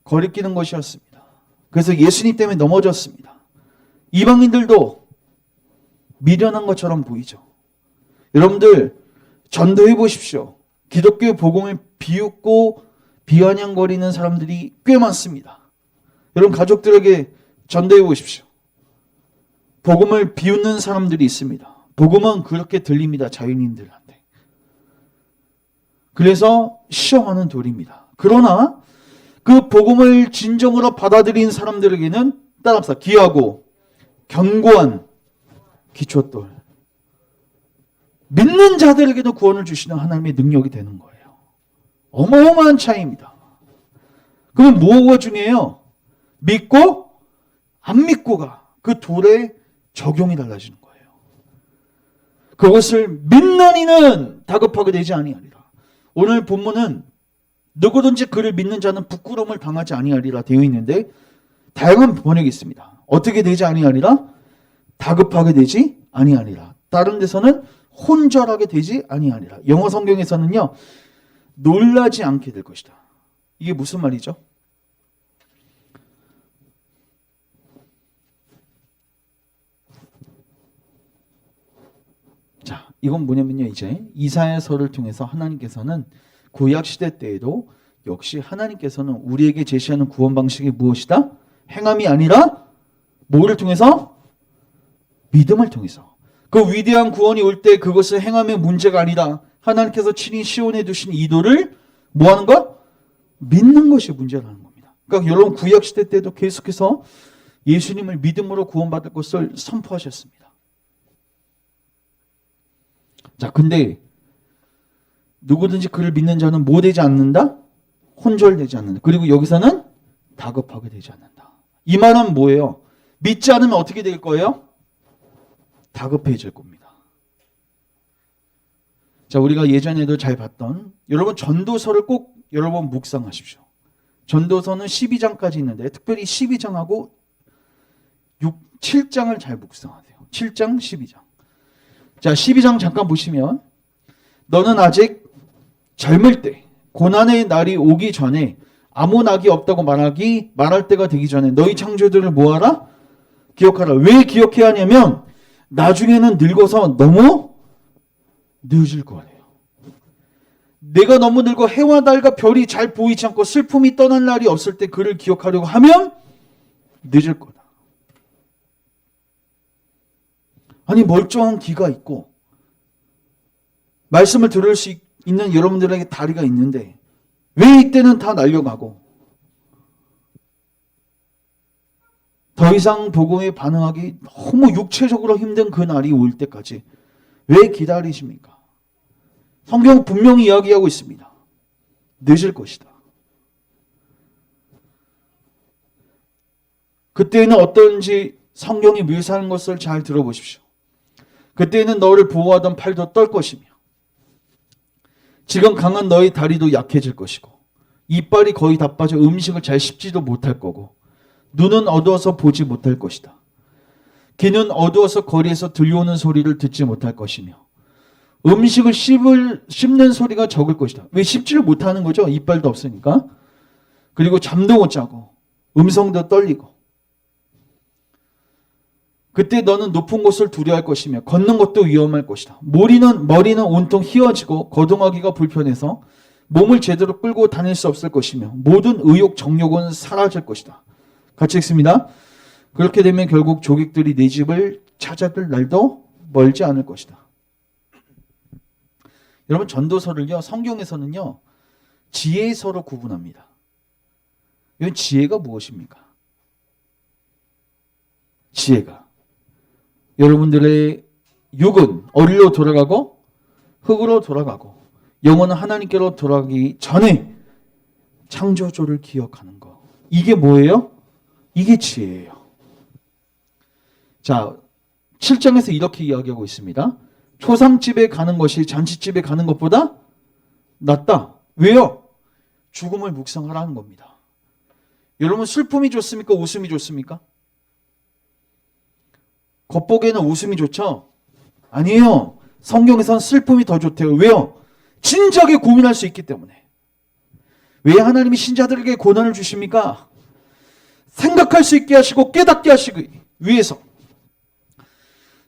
거리끼는 것이었습니다. 그래서 예수님 때문에 넘어졌습니다. 이방인들도 미련한 것처럼 보이죠. 여러분들 전도해 보십시오. 기독교 복음을 비웃고 비아냥거리는 사람들이 꽤 많습니다. 여러분 가족들에게 전도해 보십시오. 복음을 비웃는 사람들이 있습니다. 복음은 그렇게 들립니다. 자연인들한테. 그래서 시험하는 돌입니다. 그러나 그 복음을 진정으로 받아들인 사람들에게는 따라합시다. 귀하고 견고한 기초돌. 믿는 자들에게도 구원을 주시는 하나님의 능력이 되는 거예요. 어마어마한 차이입니다. 그럼 뭐가 중요해요? 믿고 안 믿고가 그 돌의 적용이 달라지는 거예요. 그것을 믿는 이는 다급하게 되지 아니하리라. 오늘 본문은 누구든지 그를 믿는 자는 부끄러움을 당하지 아니하리라 되어 있는데 다양한 번역이 있습니다. 어떻게 되지 아니하리라? 다급하게 되지 아니하리라. 다른 데서는 혼절하게 되지 아니하리라. 영어 성경에서는요, 놀라지 않게 될 것이다. 이게 무슨 말이죠? 자, 이건 뭐냐면요, 이제 이사야서를 통해서 하나님께서는 구약 시대 때에도 역시 하나님께서는 우리에게 제시하는 구원 방식이 무엇이다? 행함이 아니라 뭐를 통해서? 믿음을 통해서. 그 위대한 구원이 올 때 그것은 행함의 문제가 아니라 하나님께서 친히 시온에 두신 이도를 뭐 하는 것? 믿는 것이 문제라는 겁니다. 그러니까 여러분 구약 시대 때도 계속해서 예수님을 믿음으로 구원받을 것을 선포하셨습니다. 자, 근데 누구든지 그를 믿는 자는 뭐 되지 않는다? 혼절되지 않는다. 그리고 여기서는 다급하게 되지 않는다. 이 말은 뭐예요? 믿지 않으면 어떻게 될 거예요? 다급해질 겁니다. 자, 우리가 예전에도 잘 봤던 여러분 전도서를 꼭 여러분 묵상하십시오. 전도서는 12장까지 있는데 특별히 12장하고 7장을 잘 묵상하세요. 7장, 12장. 자, 12장 잠깐 보시면 너는 아직 젊을 때 고난의 날이 오기 전에 아무 낙이 없다고 말할 때가 되기 전에 너희 창조들을 모아라? 기억하라. 왜 기억해야 하냐면 나중에는 늙어서 너무 늦을 거예요. 내가 너무 늙어 해와 달과 별이 잘 보이지 않고 슬픔이 떠날 날이 없을 때 그를 기억하려고 하면 늦을 거다. 아니 멀쩡한 귀가 있고 말씀을 들을 수 있는 여러분들에게 다리가 있는데 왜 이때는 다 날려가고 더 이상 복음에 반응하기 너무 육체적으로 힘든 그 날이 올 때까지 왜 기다리십니까? 성경 분명히 이야기하고 있습니다. 늦을 것이다. 그때는 어떤지 성경이 묘사하는 것을 잘 들어보십시오. 그때는 너를 보호하던 팔도 떨 것이며 지금 강한 너의 다리도 약해질 것이고 이빨이 거의 다 빠져 음식을 잘 씹지도 못할 거고 눈은 어두워서 보지 못할 것이다. 귀는 어두워서 거리에서 들려오는 소리를 듣지 못할 것이며 음식을 씹는 소리가 적을 것이다. 왜 씹지를 못하는 거죠? 이빨도 없으니까. 그리고 잠도 못 자고 음성도 떨리고 그때 너는 높은 곳을 두려워할 것이며 걷는 것도 위험할 것이다. 머리는 온통 휘어지고 거동하기가 불편해서 몸을 제대로 끌고 다닐 수 없을 것이며 모든 의욕, 정욕은 사라질 것이다. 같이 읽습니다. 그렇게 되면 결국 조객들이 내 집을 찾아들 날도 멀지 않을 것이다. 여러분, 전도서를요, 성경에서는요, 지혜서로 구분합니다. 이건 지혜가 무엇입니까? 지혜가 여러분들의 육은 어리로 돌아가고 흙으로 돌아가고 영혼은 하나님께로 돌아가기 전에 창조주를 기억하는 거. 이게 뭐예요? 이게 지혜예요. 자, 7장에서 이렇게 이야기하고 있습니다. 초상집에 가는 것이 잔치집에 가는 것보다 낫다. 왜요? 죽음을 묵상하라는 겁니다. 여러분, 슬픔이 좋습니까? 웃음이 좋습니까? 겉보기에는 웃음이 좋죠? 아니에요. 성경에서는 슬픔이 더 좋대요. 왜요? 진지하게 고민할 수 있기 때문에. 왜 하나님이 신자들에게 고난을 주십니까? 생각할 수 있게 하시고 깨닫게 하시기 위해서.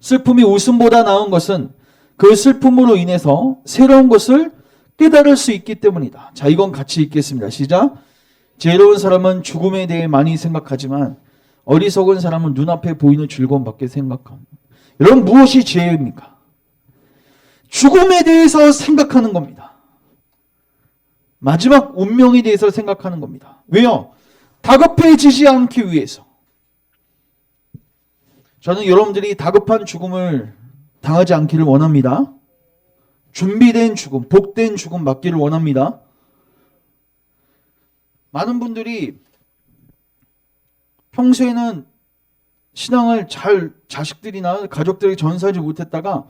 슬픔이 웃음보다 나은 것은 그 슬픔으로 인해서 새로운 것을 깨달을 수 있기 때문이다. 자, 이건 같이 읽겠습니다. 시작. 지혜로운 사람은 죽음에 대해 많이 생각하지만 어리석은 사람은 눈앞에 보이는 즐거움밖에 생각합니다. 여러분, 무엇이 지혜입니까? 죽음에 대해서 생각하는 겁니다. 마지막 운명에 대해서 생각하는 겁니다. 왜요? 다급해지지 않기 위해서. 저는 여러분들이 다급한 죽음을 당하지 않기를 원합니다. 준비된 죽음, 복된 죽음 맞기를 원합니다. 많은 분들이 평소에는 신앙을 잘 자식들이나 가족들에게 전수하지 못했다가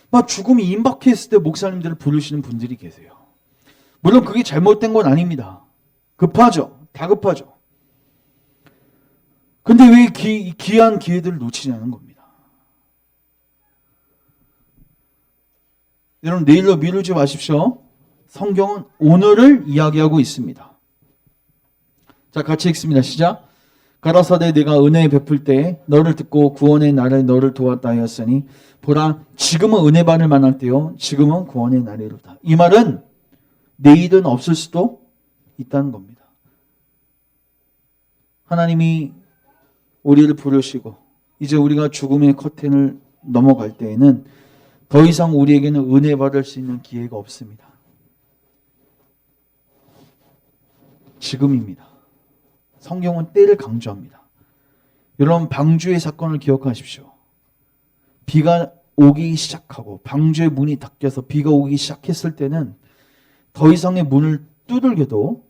막 죽음이 임박했을 때 목사님들을 부르시는 분들이 계세요. 물론 그게 잘못된 건 아닙니다. 급하죠. 다급하죠. 근데 왜 귀한 기회들을 놓치냐는 겁니다. 여러분, 내일로 미루지 마십시오. 성경은 오늘을 이야기하고 있습니다. 자, 같이 읽습니다. 시작. 가라사대 내가 은혜 베풀 때 너를 듣고 구원의 날에 너를 도왔다 하였으니 보라, 지금은 은혜 받을 만할 때요 지금은 구원의 날이로다. 이 말은 내일은 없을 수도 있다는 겁니다. 하나님이 우리를 부르시고 이제 우리가 죽음의 커튼을 넘어갈 때에는 더 이상 우리에게는 은혜 받을 수 있는 기회가 없습니다. 지금입니다. 성경은 때를 강조합니다. 여러분, 방주의 사건을 기억하십시오. 비가 오기 시작하고 방주의 문이 닫혀서 비가 오기 시작했을 때는 더 이상의 문을 두들겨도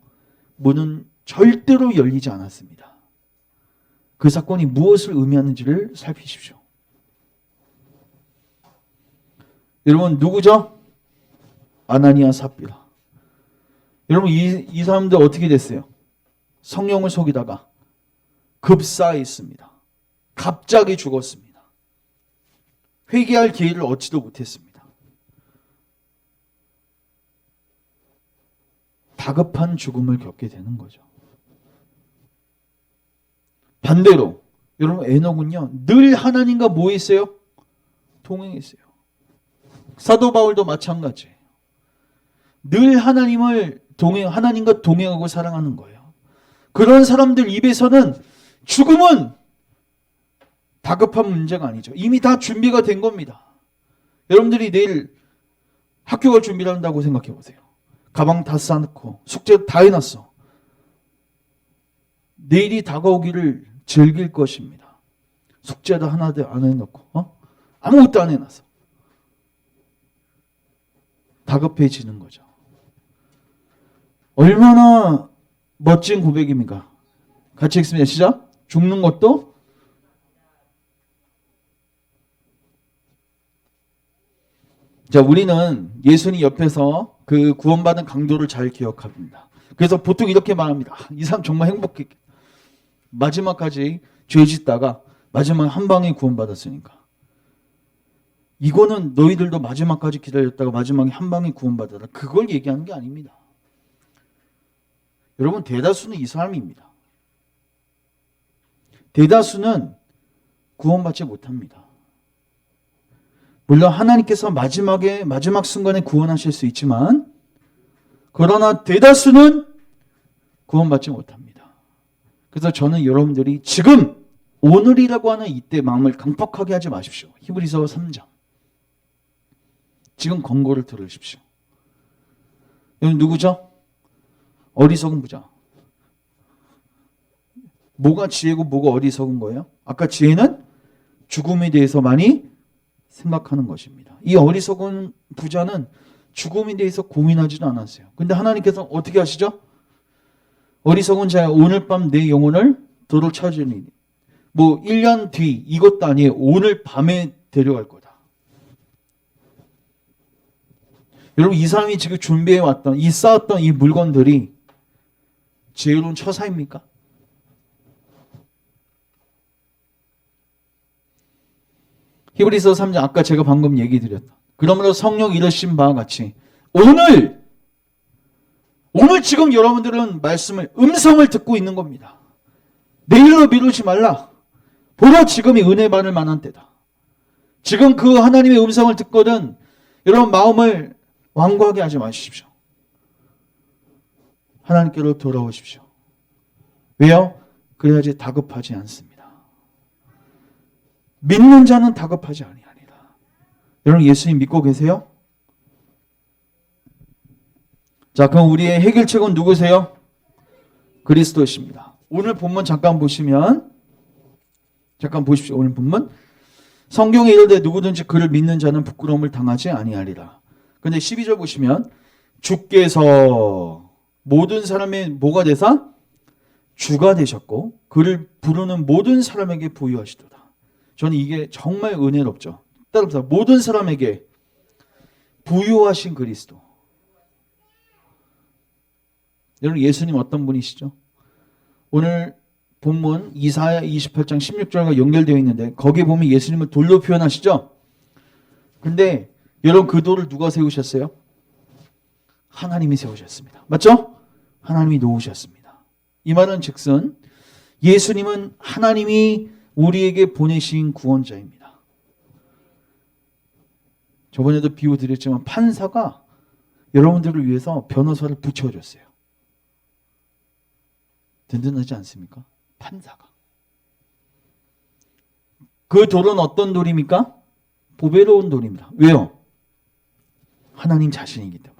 문은 절대로 열리지 않았습니다. 그 사건이 무엇을 의미하는지를 살피십시오. 여러분, 누구죠? 아나니아 삽비라. 여러분, 이 사람들 어떻게 됐어요? 성령을 속이다가 급사했습니다. 갑자기 죽었습니다. 회개할 기회를 얻지도 못했습니다. 다급한 죽음을 겪게 되는 거죠. 반대로 여러분, 에녹은요 늘 하나님과 뭐 했어요? 동행했어요. 사도 바울도 마찬가지예요. 늘 하나님과 동행하고 사랑하는 거예요. 그런 사람들 입에서는 죽음은 다급한 문제가 아니죠. 이미 다 준비가 된 겁니다. 여러분들이 내일 학교 갈 준비를 한다고 생각해 보세요. 가방 다 싸놓고 숙제 다 해놨어. 내일이 다가오기를 즐길 것입니다. 숙제도 하나도 안 해놓고 아무것도 안 해놨어. 다급해지는 거죠. 얼마나 멋진 고백입니까? 같이 읽습니다. 시작. 죽는 것도 자, 우리는 예수님 옆에서 그 구원받은 강도를 잘 기억합니다. 그래서 보통 이렇게 말합니다. 이 사람 정말 행복했겠다. 마지막까지 죄 짓다가 마지막 한 방에 구원받았으니까. 이거는 너희들도 마지막까지 기다렸다가 마지막에 한 방에 구원받았다. 그걸 얘기하는 게 아닙니다. 여러분, 대다수는 이 사람입니다. 대다수는 구원받지 못합니다. 물론 하나님께서 마지막 순간에 구원하실 수 있지만 그러나 대다수는 구원받지 못합니다. 그래서 저는 여러분들이 지금 오늘이라고 하는 이때 마음을 강팍하게 하지 마십시오. 히브리서 3장. 지금 권고를 들으십시오. 여러분 누구죠? 어리석은 부자. 뭐가 지혜고 뭐가 어리석은 거예요? 아까 지혜는 죽음에 대해서 많이 생각하는 것입니다. 이 어리석은 부자는 죽음에 대해서 고민하지도 않았어요. 근데 하나님께서 어떻게 하시죠? 어리석은 자야 오늘 밤 내 영혼을 도로 찾으니 뭐 1년 뒤 이것도 아니에요. 오늘 밤에 데려갈 거다. 여러분 이 사람이 지금 준비해왔던 이 쌓았던 이 물건들이 지혜로운 처사입니까? 히브리서 3장 아까 제가 방금 얘기 드렸다. 그러므로 성령 이르신 바와 같이 오늘 지금 여러분들은 말씀을 음성을 듣고 있는 겁니다. 내일로 미루지 말라. 보라 지금이 은혜 받을 만한 때다. 지금 그 하나님의 음성을 듣거든 여러분 마음을 완고하게 하지 마십시오. 하나님께로 돌아오십시오. 왜요? 그래야지 다급하지 않습니다. 믿는 자는 다급하지 아니하리라. 여러분 예수님 믿고 계세요? 자, 그럼 우리의 해결책은 누구세요? 그리스도십니다. 오늘 본문 잠깐 보십시오. 오늘 본문 성경에 이르되 누구든지 그를 믿는 자는 부끄러움을 당하지 아니하리라. 근데 12절 보시면 주께서 모든 사람의 뭐가 되사? 주가 되셨고 그를 부르는 모든 사람에게 부유하시도다. 저는 이게 정말 은혜롭죠. 따라서 모든 사람에게 부유하신 그리스도. 여러분 예수님 어떤 분이시죠? 오늘 본문 이사야 28장 16절과 연결되어 있는데 거기에 보면 예수님을 돌로 표현하시죠? 근데 여러분 그 돌을 누가 세우셨어요? 하나님이 세우셨습니다. 맞죠? 하나님이 놓으셨습니다. 이 말은 즉슨 예수님은 하나님이 우리에게 보내신 구원자입니다. 저번에도 비유 드렸지만 판사가 여러분들을 위해서 변호사를 붙여줬어요. 든든하지 않습니까? 판사가. 그 돌은 어떤 돌입니까? 보배로운 돌입니다. 왜요? 하나님 자신이기 때문에.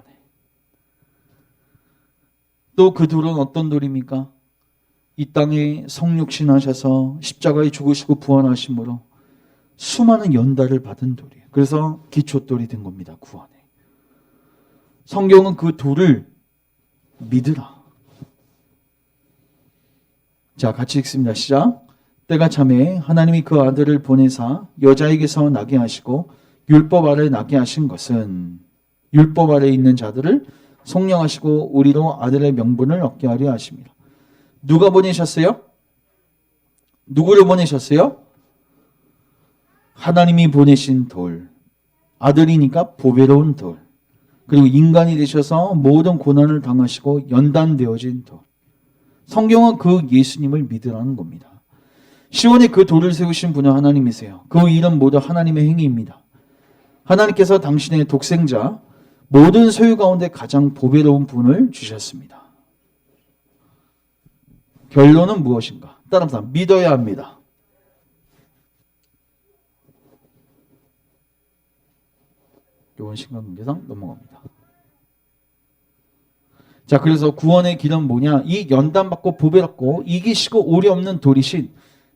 또 그 돌은 어떤 돌입니까? 이 땅에 성육신 하셔서 십자가에 죽으시고 부활하심으로 수많은 연달을 받은 돌이에요. 그래서 기초돌이 된 겁니다. 구원에. 성경은 그 돌을 믿으라. 자, 같이 읽습니다. 시작. 때가 참에 하나님이 그 아들을 보내사 여자에게서 나게 하시고 율법 아래 나게 하신 것은 율법 아래 있는 자들을 속량하시고 우리로 아들의 명분을 얻게 하려 하십니다. 누가 보내셨어요? 누구를 보내셨어요? 하나님이 보내신 돌. 아들이니까 보배로운 돌. 그리고 인간이 되셔서 모든 고난을 당하시고 연단되어진 돌. 성경은 그 예수님을 믿으라는 겁니다. 시온에 그 돌을 세우신 분은 하나님이세요. 그 일은 모두 하나님의 행위입니다. 하나님께서 당신의 독생자 모든 소유 가운데 가장 보배로운 분을 주셨습니다. 결론은 무엇인가? 따라서 믿어야 합니다. 이번 신강관계상 넘어갑니다. 자, 그래서 구원의 길은 뭐냐? 이 연단받고 보배롭고 이기시고 오리 없는 돌이신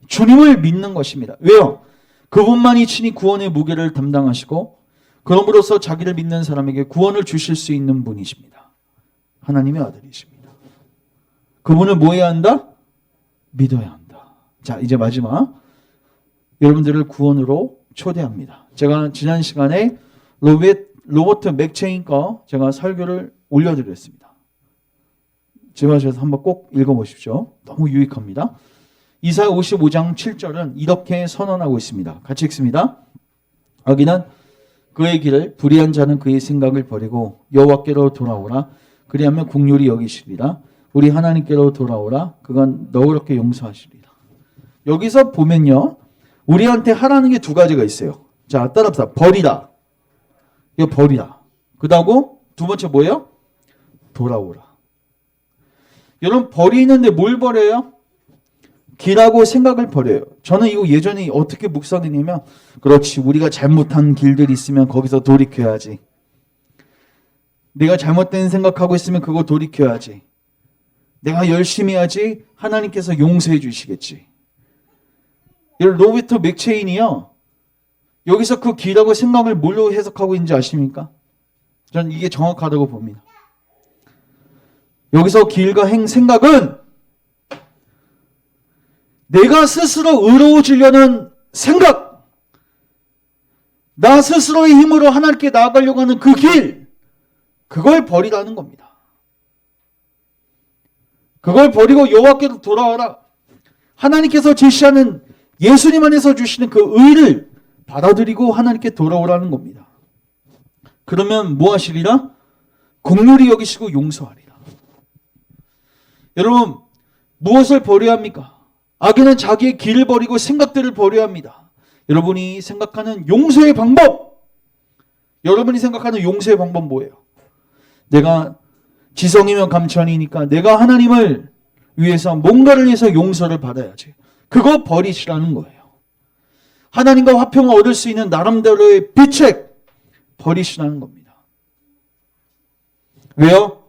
주님을 믿는 것입니다. 왜요? 그분만이 친히 구원의 무게를 담당하시고 그럼으로써 자기를 믿는 사람에게 구원을 주실 수 있는 분이십니다. 하나님의 아들이십니다. 그분을 뭐 해야 한다? 믿어야 한다. 자, 이제 마지막 여러분들을 구원으로 초대합니다. 제가 지난 시간에 로버트 맥체인 거 제가 설교를 올려드렸습니다. 집에 가셔서 한번 꼭 읽어보십시오. 너무 유익합니다. 이사야 55장 7절은 이렇게 선언하고 있습니다. 같이 읽습니다. 여기는 그의 길을 불의한 자는 그의 생각을 버리고 여호와께로 돌아오라. 그리하면 긍휼히 여기시리라. 우리 하나님께로 돌아오라. 그건 너그럽게 용서하시리라. 여기서 보면요, 우리한테 하라는 게 두 가지가 있어요. 자, 따라합시다. 버리라. 이거 버리라. 그다고 두 번째 뭐예요? 돌아오라. 여러분, 버리는데 뭘 버려요? 길하고 생각을 버려요. 저는 이거 예전에 어떻게 묵상했냐면, 그렇지, 우리가 잘못한 길들이 있으면 거기서 돌이켜야지. 내가 잘못된 생각하고 있으면 그거 돌이켜야지. 내가 열심히 해야지 하나님께서 용서해 주시겠지. 로베르토 맥체인이요, 여기서 그 길하고 생각을 뭘로 해석하고 있는지 아십니까? 저는 이게 정확하다고 봅니다. 여기서 길과 생각은 내가 스스로 의로워지려는 생각, 나 스스로의 힘으로 하나님께 나아가려고 하는 그 길, 그걸 버리라는 겁니다. 그걸 버리고 여호와께로 돌아와라. 하나님께서 제시하는, 예수님 안에서 주시는 그 의를 받아들이고 하나님께 돌아오라는 겁니다. 그러면 뭐 하시리라? 긍휼히 여기시고 용서하리라. 여러분, 무엇을 버려야 합니까? 악인은 자기의 길을 버리고 생각들을 버려야 합니다. 여러분이 생각하는 용서의 방법, 여러분이 생각하는 용서의 방법 뭐예요? 내가 지성이면 감천이니까 내가 하나님을 위해서 뭔가를 해서 용서를 받아야지. 그거 버리시라는 거예요. 하나님과 화평을 얻을 수 있는 나름대로의 비책 버리시라는 겁니다. 왜요?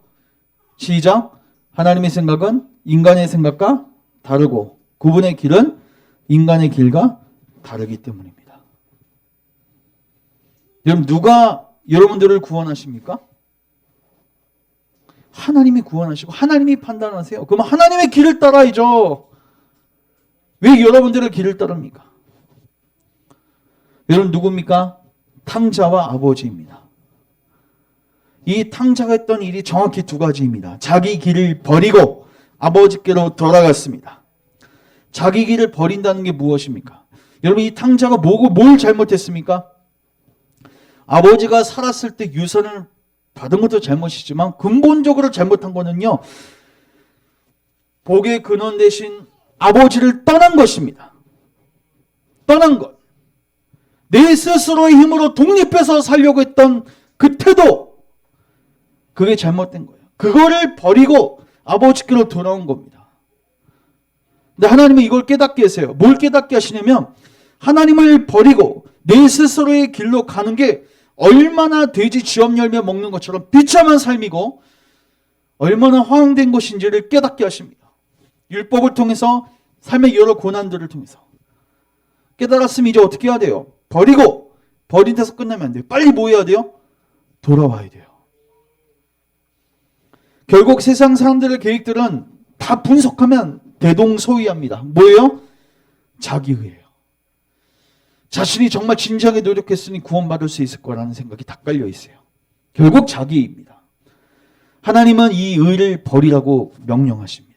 시작. 하나님의 생각은 인간의 생각과 다르고 그분의 길은 인간의 길과 다르기 때문입니다. 여러분, 누가 여러분들을 구원하십니까? 하나님이 구원하시고 하나님이 판단하세요. 그럼 하나님의 길을 따라야죠. 왜 여러분들의 길을 따릅니까? 여러분 누굽니까? 탕자와 아버지입니다. 이 탕자가 했던 일이 정확히 두 가지입니다. 자기 길을 버리고 아버지께로 돌아갔습니다. 자기 길을 버린다는 게 무엇입니까? 여러분, 이 탕자가 뭘 잘못했습니까? 아버지가 살았을 때 유산을 받은 것도 잘못이지만 근본적으로 잘못한 거는요, 복의 근원 대신 아버지를 떠난 것입니다. 떠난 것. 내 스스로의 힘으로 독립해서 살려고 했던 그 태도, 그게 잘못된 거예요. 그거를 버리고 아버지께로 돌아온 겁니다. 근데 하나님은 이걸 깨닫게 하세요. 뭘 깨닫게 하시냐면, 하나님을 버리고 내 스스로의 길로 가는 게 얼마나 돼지 쥐업 열매 먹는 것처럼 비참한 삶이고 얼마나 허황된 것인지를 깨닫게 하십니다. 율법을 통해서, 삶의 여러 고난들을 통해서 깨달았으면 이제 어떻게 해야 돼요? 버리고, 버린 데서 끝나면 안 돼요. 빨리 뭐 해야 돼요? 돌아와야 돼요. 결국 세상 사람들의 계획들은 다 분석하면 대동소이합니다. 뭐예요? 자기의예요. 자신이 정말 진지하게 노력했으니 구원받을 수 있을 거라는 생각이 다 깔려 있어요. 결국 자기입니다. 하나님은 이 의를 버리라고 명령하십니다.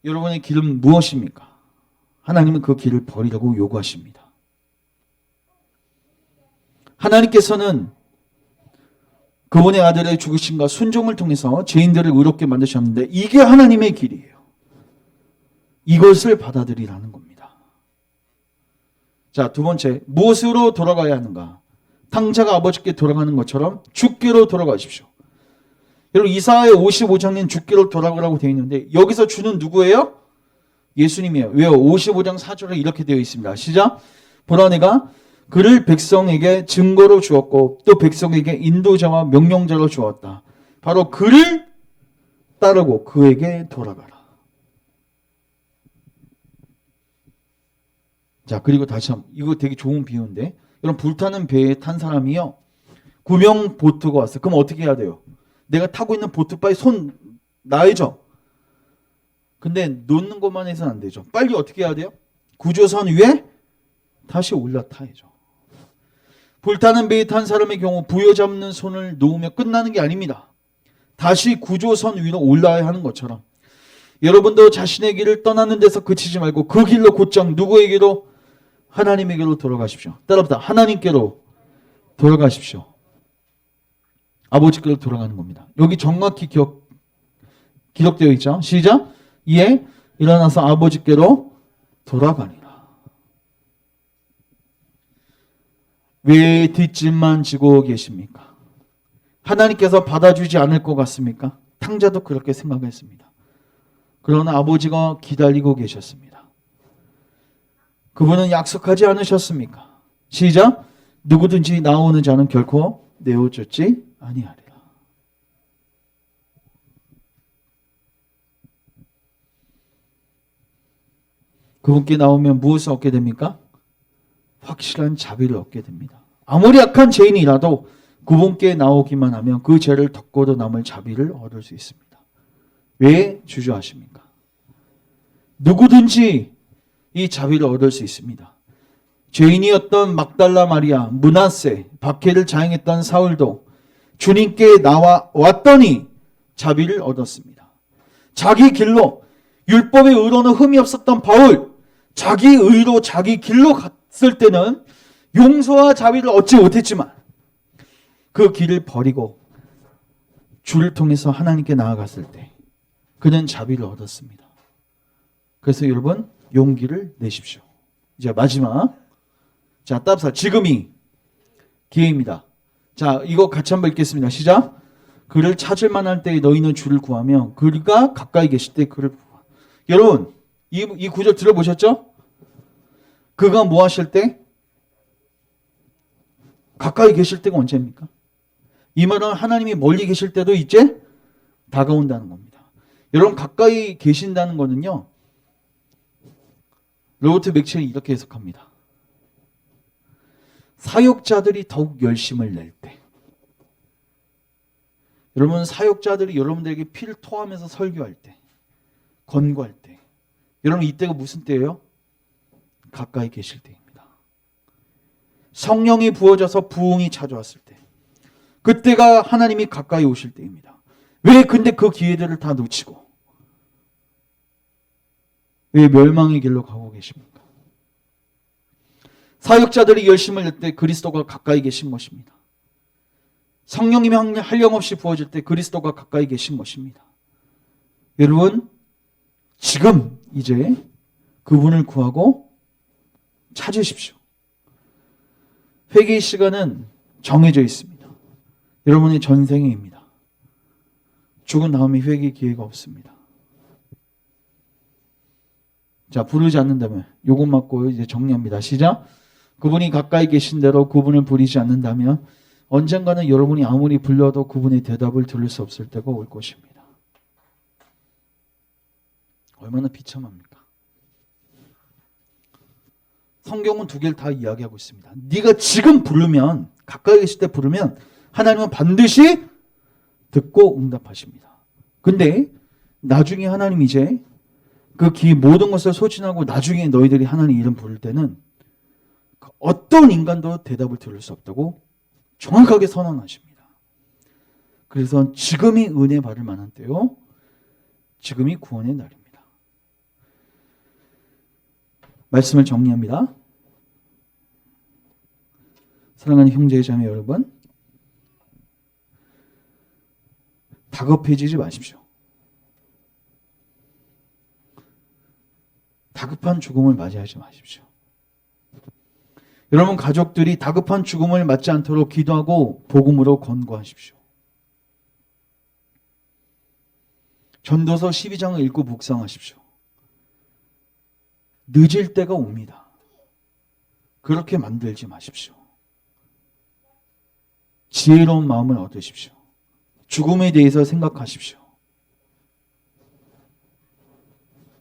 여러분의 길은 무엇입니까? 하나님은 그 길을 버리라고 요구하십니다. 하나님께서는 그분의 아들의 죽으심과 순종을 통해서 죄인들을 의롭게 만드셨는데 이게 하나님의 길이에요. 이것을 받아들이라는 겁니다. 자, 두 번째, 무엇으로 돌아가야 하는가? 탕자가 아버지께 돌아가는 것처럼 주께로 돌아가십시오. 여러분, 이사야 55장엔 주께로 돌아가라고 되어 있는데 여기서 주는 누구예요? 예수님이에요. 왜요? 55장 4절에 이렇게 되어 있습니다. 시작. 보라, 내가 그를 백성에게 증거로 주었고 또 백성에게 인도자와 명령자로 주었다. 바로 그를 따르고 그에게 돌아가라. 자, 그리고 다시 한번, 이거 되게 좋은 비유인데, 여러분, 불타는 배에 탄 사람이요, 구명 보트가 왔어요. 그럼 어떻게 해야 돼요? 내가 타고 있는 보트 빨리 손 놔야죠. 근데 놓는 것만 해서는 안 되죠. 빨리 어떻게 해야 돼요? 구조선 위에 다시 올라타야죠. 불타는 배에 탄 사람의 경우 부여잡는 손을 놓으면 끝나는 게 아닙니다. 다시 구조선 위로 올라야 하는 것처럼 여러분도 자신의 길을 떠나는 데서 그치지 말고 그 길로 곧장 누구에게로? 하나님에게로 돌아가십시오. 따라합니다. 하나님께로 돌아가십시오. 아버지께로 돌아가는 겁니다. 여기 정확히 기록되어 있죠. 시작. 이에 일어나서 아버지께로 돌아가니라. 왜 뒷짐만 지고 계십니까? 하나님께서 받아주지 않을 것 같습니까? 탕자도 그렇게 생각했습니다. 그러나 아버지가 기다리고 계셨습니다. 그분은 약속하지 않으셨습니까? 시작. 누구든지 나오는 자는 결코 내어주지 아니하리라. 그분께 나오면 무엇을 얻게 됩니까? 확실한 자비를 얻게 됩니다. 아무리 악한 죄인이라도 그분께 나오기만 하면 그 죄를 덮고도 남을 자비를 얻을 수 있습니다. 왜 주저하십니까? 누구든지 이 자비를 얻을 수 있습니다. 죄인이었던 막달라 마리아, 므낫세, 박해를 자행했던 사울도 주님께 왔더니 자비를 얻었습니다. 자기 길로, 율법의 의로는 흠이 없었던 바울, 자기 의로 자기 길로 갔을 때는 용서와 자비를 얻지 못했지만 그 길을 버리고 주를 통해서 하나님께 나아갔을 때 그는 자비를 얻었습니다. 그래서 여러분 용기를 내십시오. 이제 마지막, 자 따라서 지금이 기회입니다. 자 이거 같이 한번 읽겠습니다. 시작. 그를 찾을 만할 때에 너희는 주를 구하며 그가 가까이 계실 때 그를 구하. 여러분 이 구절 들어보셨죠? 그가 뭐 하실 때? 가까이 계실 때가 언제입니까? 이 말은 하나님이 멀리 계실 때도 이제 다가온다는 겁니다. 여러분 가까이 계신다는 거는요. 로버트 맥첼이 이렇게 해석합니다. 사역자들이 더욱 열심을 낼 때. 여러분 사역자들이 여러분들에게 피를 토하면서 설교할 때, 권고할 때. 여러분 이때가 무슨 때예요? 가까이 계실 때입니다. 성령이 부어져서 부흥이 찾아왔을 때. 그때가 하나님이 가까이 오실 때입니다. 왜 근데 그 기회들을 다 놓치고 왜 멸망의 길로 가고 계십니까? 사역자들이 열심을 낼 때 그리스도가 가까이 계신 것입니다. 성령님이 한량없이 부어질 때 그리스도가 가까이 계신 것입니다. 여러분 지금 이제 그분을 구하고 찾으십시오. 회개의 시간은 정해져 있습니다. 여러분의 전생애입니다. 죽은 다음에 회개의 기회가 없습니다. 자, 부르지 않는다면 요것 맞고 이제 정리합니다. 시작. 그분이 가까이 계신 대로 그분을 부르지 않는다면 언젠가는 여러분이 아무리 불러도 그분의 대답을 들을 수 없을 때가 올 것입니다. 얼마나 비참합니까? 성경은 두 개를 다 이야기하고 있습니다. 네가 지금 부르면, 가까이 계실 때 부르면 하나님은 반드시 듣고 응답하십니다. 근데 나중에 하나님 이제 그 모든 것을 소진하고 나중에 너희들이 하나님 이름 부를 때는 어떤 인간도 대답을 들을 수 없다고 정확하게 선언하십니다. 그래서 지금이 은혜 받을 만한 때요. 지금이 구원의 날입니다. 말씀을 정리합니다. 사랑하는 형제 자매 여러분, 다급해지지 마십시오. 다급한 죽음을 맞이하지 마십시오. 여러분 가족들이 다급한 죽음을 맞지 않도록 기도하고 복음으로 권고하십시오. 전도서 12장을 읽고 묵상하십시오. 늦을 때가 옵니다. 그렇게 만들지 마십시오. 지혜로운 마음을 얻으십시오. 죽음에 대해서 생각하십시오.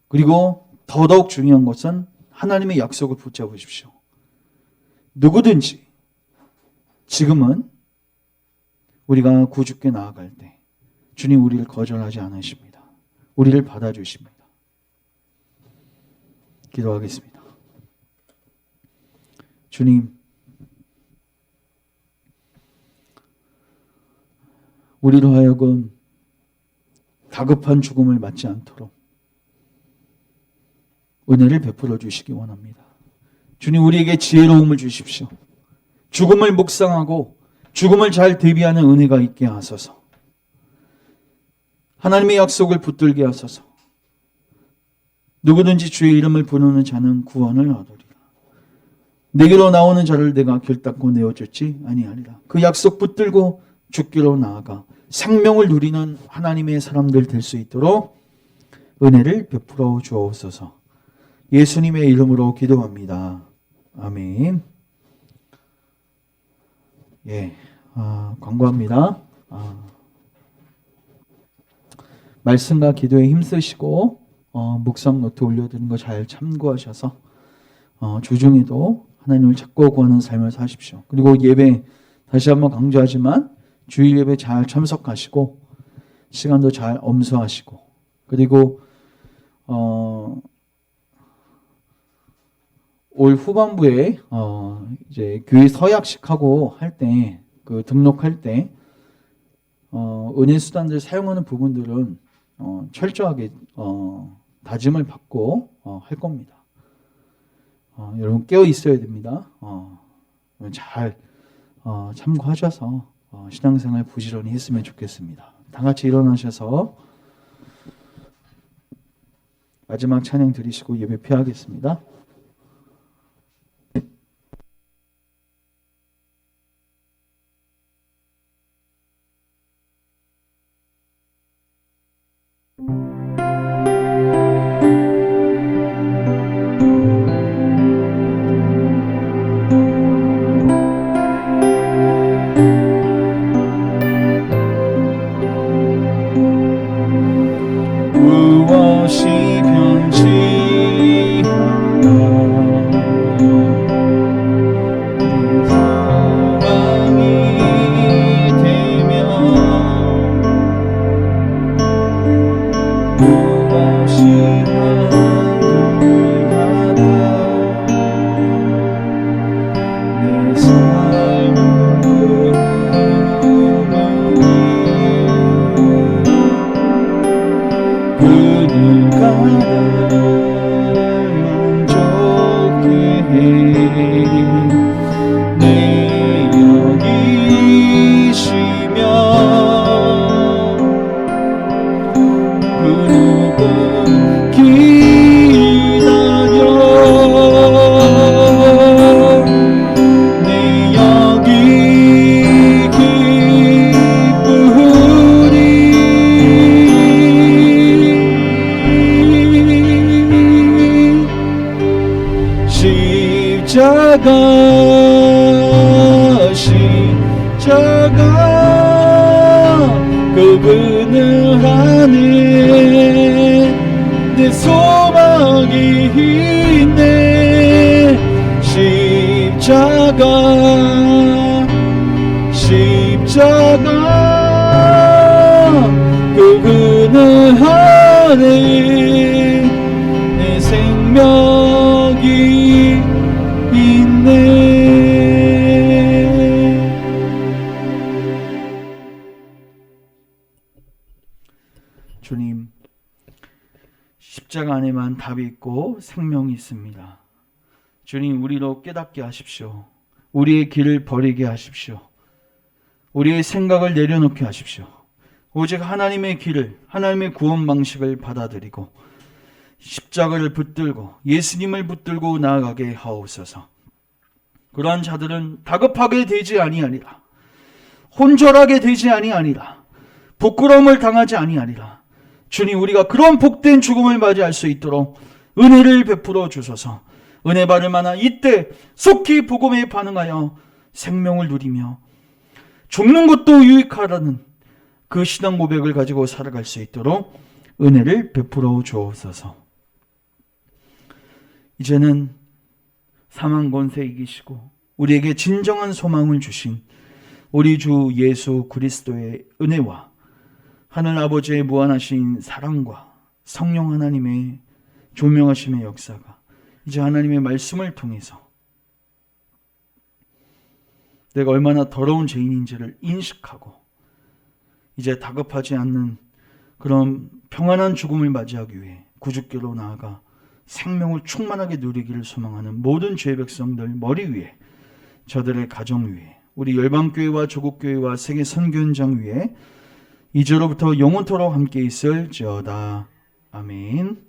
그리고 더더욱 중요한 것은 하나님의 약속을 붙잡으십시오. 누구든지 지금은 우리가 구주께 나아갈 때 주님 우리를 거절하지 않으십니다. 우리를 받아주십니다. 기도하겠습니다. 주님, 우리로 하여금 다급한 죽음을 맞지 않도록 은혜를 베풀어 주시기 원합니다. 주님 우리에게 지혜로움을 주십시오. 죽음을 묵상하고 죽음을 잘 대비하는 은혜가 있게 하소서. 하나님의 약속을 붙들게 하소서. 누구든지 주의 이름을 부르는 자는 구원을 얻으리라. 내게로 나오는 자를 내가 결단코 내어줬지 아니하리라. 그 약속 붙들고 죽기로 나아가 생명을 누리는 하나님의 사람들 될 수 있도록 은혜를 베풀어 주옵소서. 예수님의 이름으로 기도합니다. 아멘. 광고합니다. 말씀과 기도에 힘쓰시고 묵상 노트 올려드린 거 잘 참고하셔서 주중에도 하나님을 찾고 구하는 삶을 사십시오. 그리고 예배 다시 한번 강조하지만 주일 예배 잘 참석하시고 시간도 잘 엄수하시고, 그리고 올 후반부에 이제 교회 서약식하고 할 때 그 등록할 때 은혜 수단들 사용하는 부분들은 철저하게 다짐을 받고 할 겁니다. 여러분 깨어 있어야 됩니다. 잘 참고하셔서 신앙생활 부지런히 했으면 좋겠습니다. 다 같이 일어나셔서 마지막 찬양 드리시고 예배 피하겠습니다. 무엇이 변치하나 사랑이 되면 무엇이 한결 같아 내 삶은 그대가 날 만족해 해 내 여기시면 그 누구 기다려 내 여기 기쁘리 십자가 그분을 안에 내 소망이 있네. 십자가 그분을 안에 내 생명이 있네. 주님, 십자가 안에만 답이 있고 생명이 있습니다. 주님, 우리로 깨닫게 하십시오. 우리의 길을 버리게 하십시오. 우리의 생각을 내려놓게 하십시오. 오직 하나님의 길을, 하나님의 구원 방식을 받아들이고 십자가를 붙들고 예수님을 붙들고 나아가게 하옵소서. 그러한 자들은 다급하게 되지 아니하리라. 혼절하게 되지 아니하리라. 부끄러움을 당하지 아니하리라. 주님, 우리가 그런 복된 죽음을 맞이할 수 있도록 은혜를 베풀어 주소서. 은혜 받을 만한 이때 속히 복음에 반응하여 생명을 누리며 죽는 것도 유익하다는 그 신앙 고백을 가지고 살아갈 수 있도록 은혜를 베풀어 주옵소서. 이제는 사망 권세 이기시고 우리에게 진정한 소망을 주신 우리 주 예수 그리스도의 은혜와 하늘 아버지의 무한하신 사랑과 성령 하나님의 조명하심의 역사가 이제 하나님의 말씀을 통해서 내가 얼마나 더러운 죄인인지를 인식하고 이제 다급하지 않는 그런 평안한 죽음을 맞이하기 위해 구주께로 나아가 생명을 충만하게 누리기를 소망하는 모든 죄의 백성들 머리 위에, 저들의 가정 위에, 우리 열방교회와 조국교회와 세계 선교현장 위에 이제로부터 영원토록 함께 있을지어다. 아멘.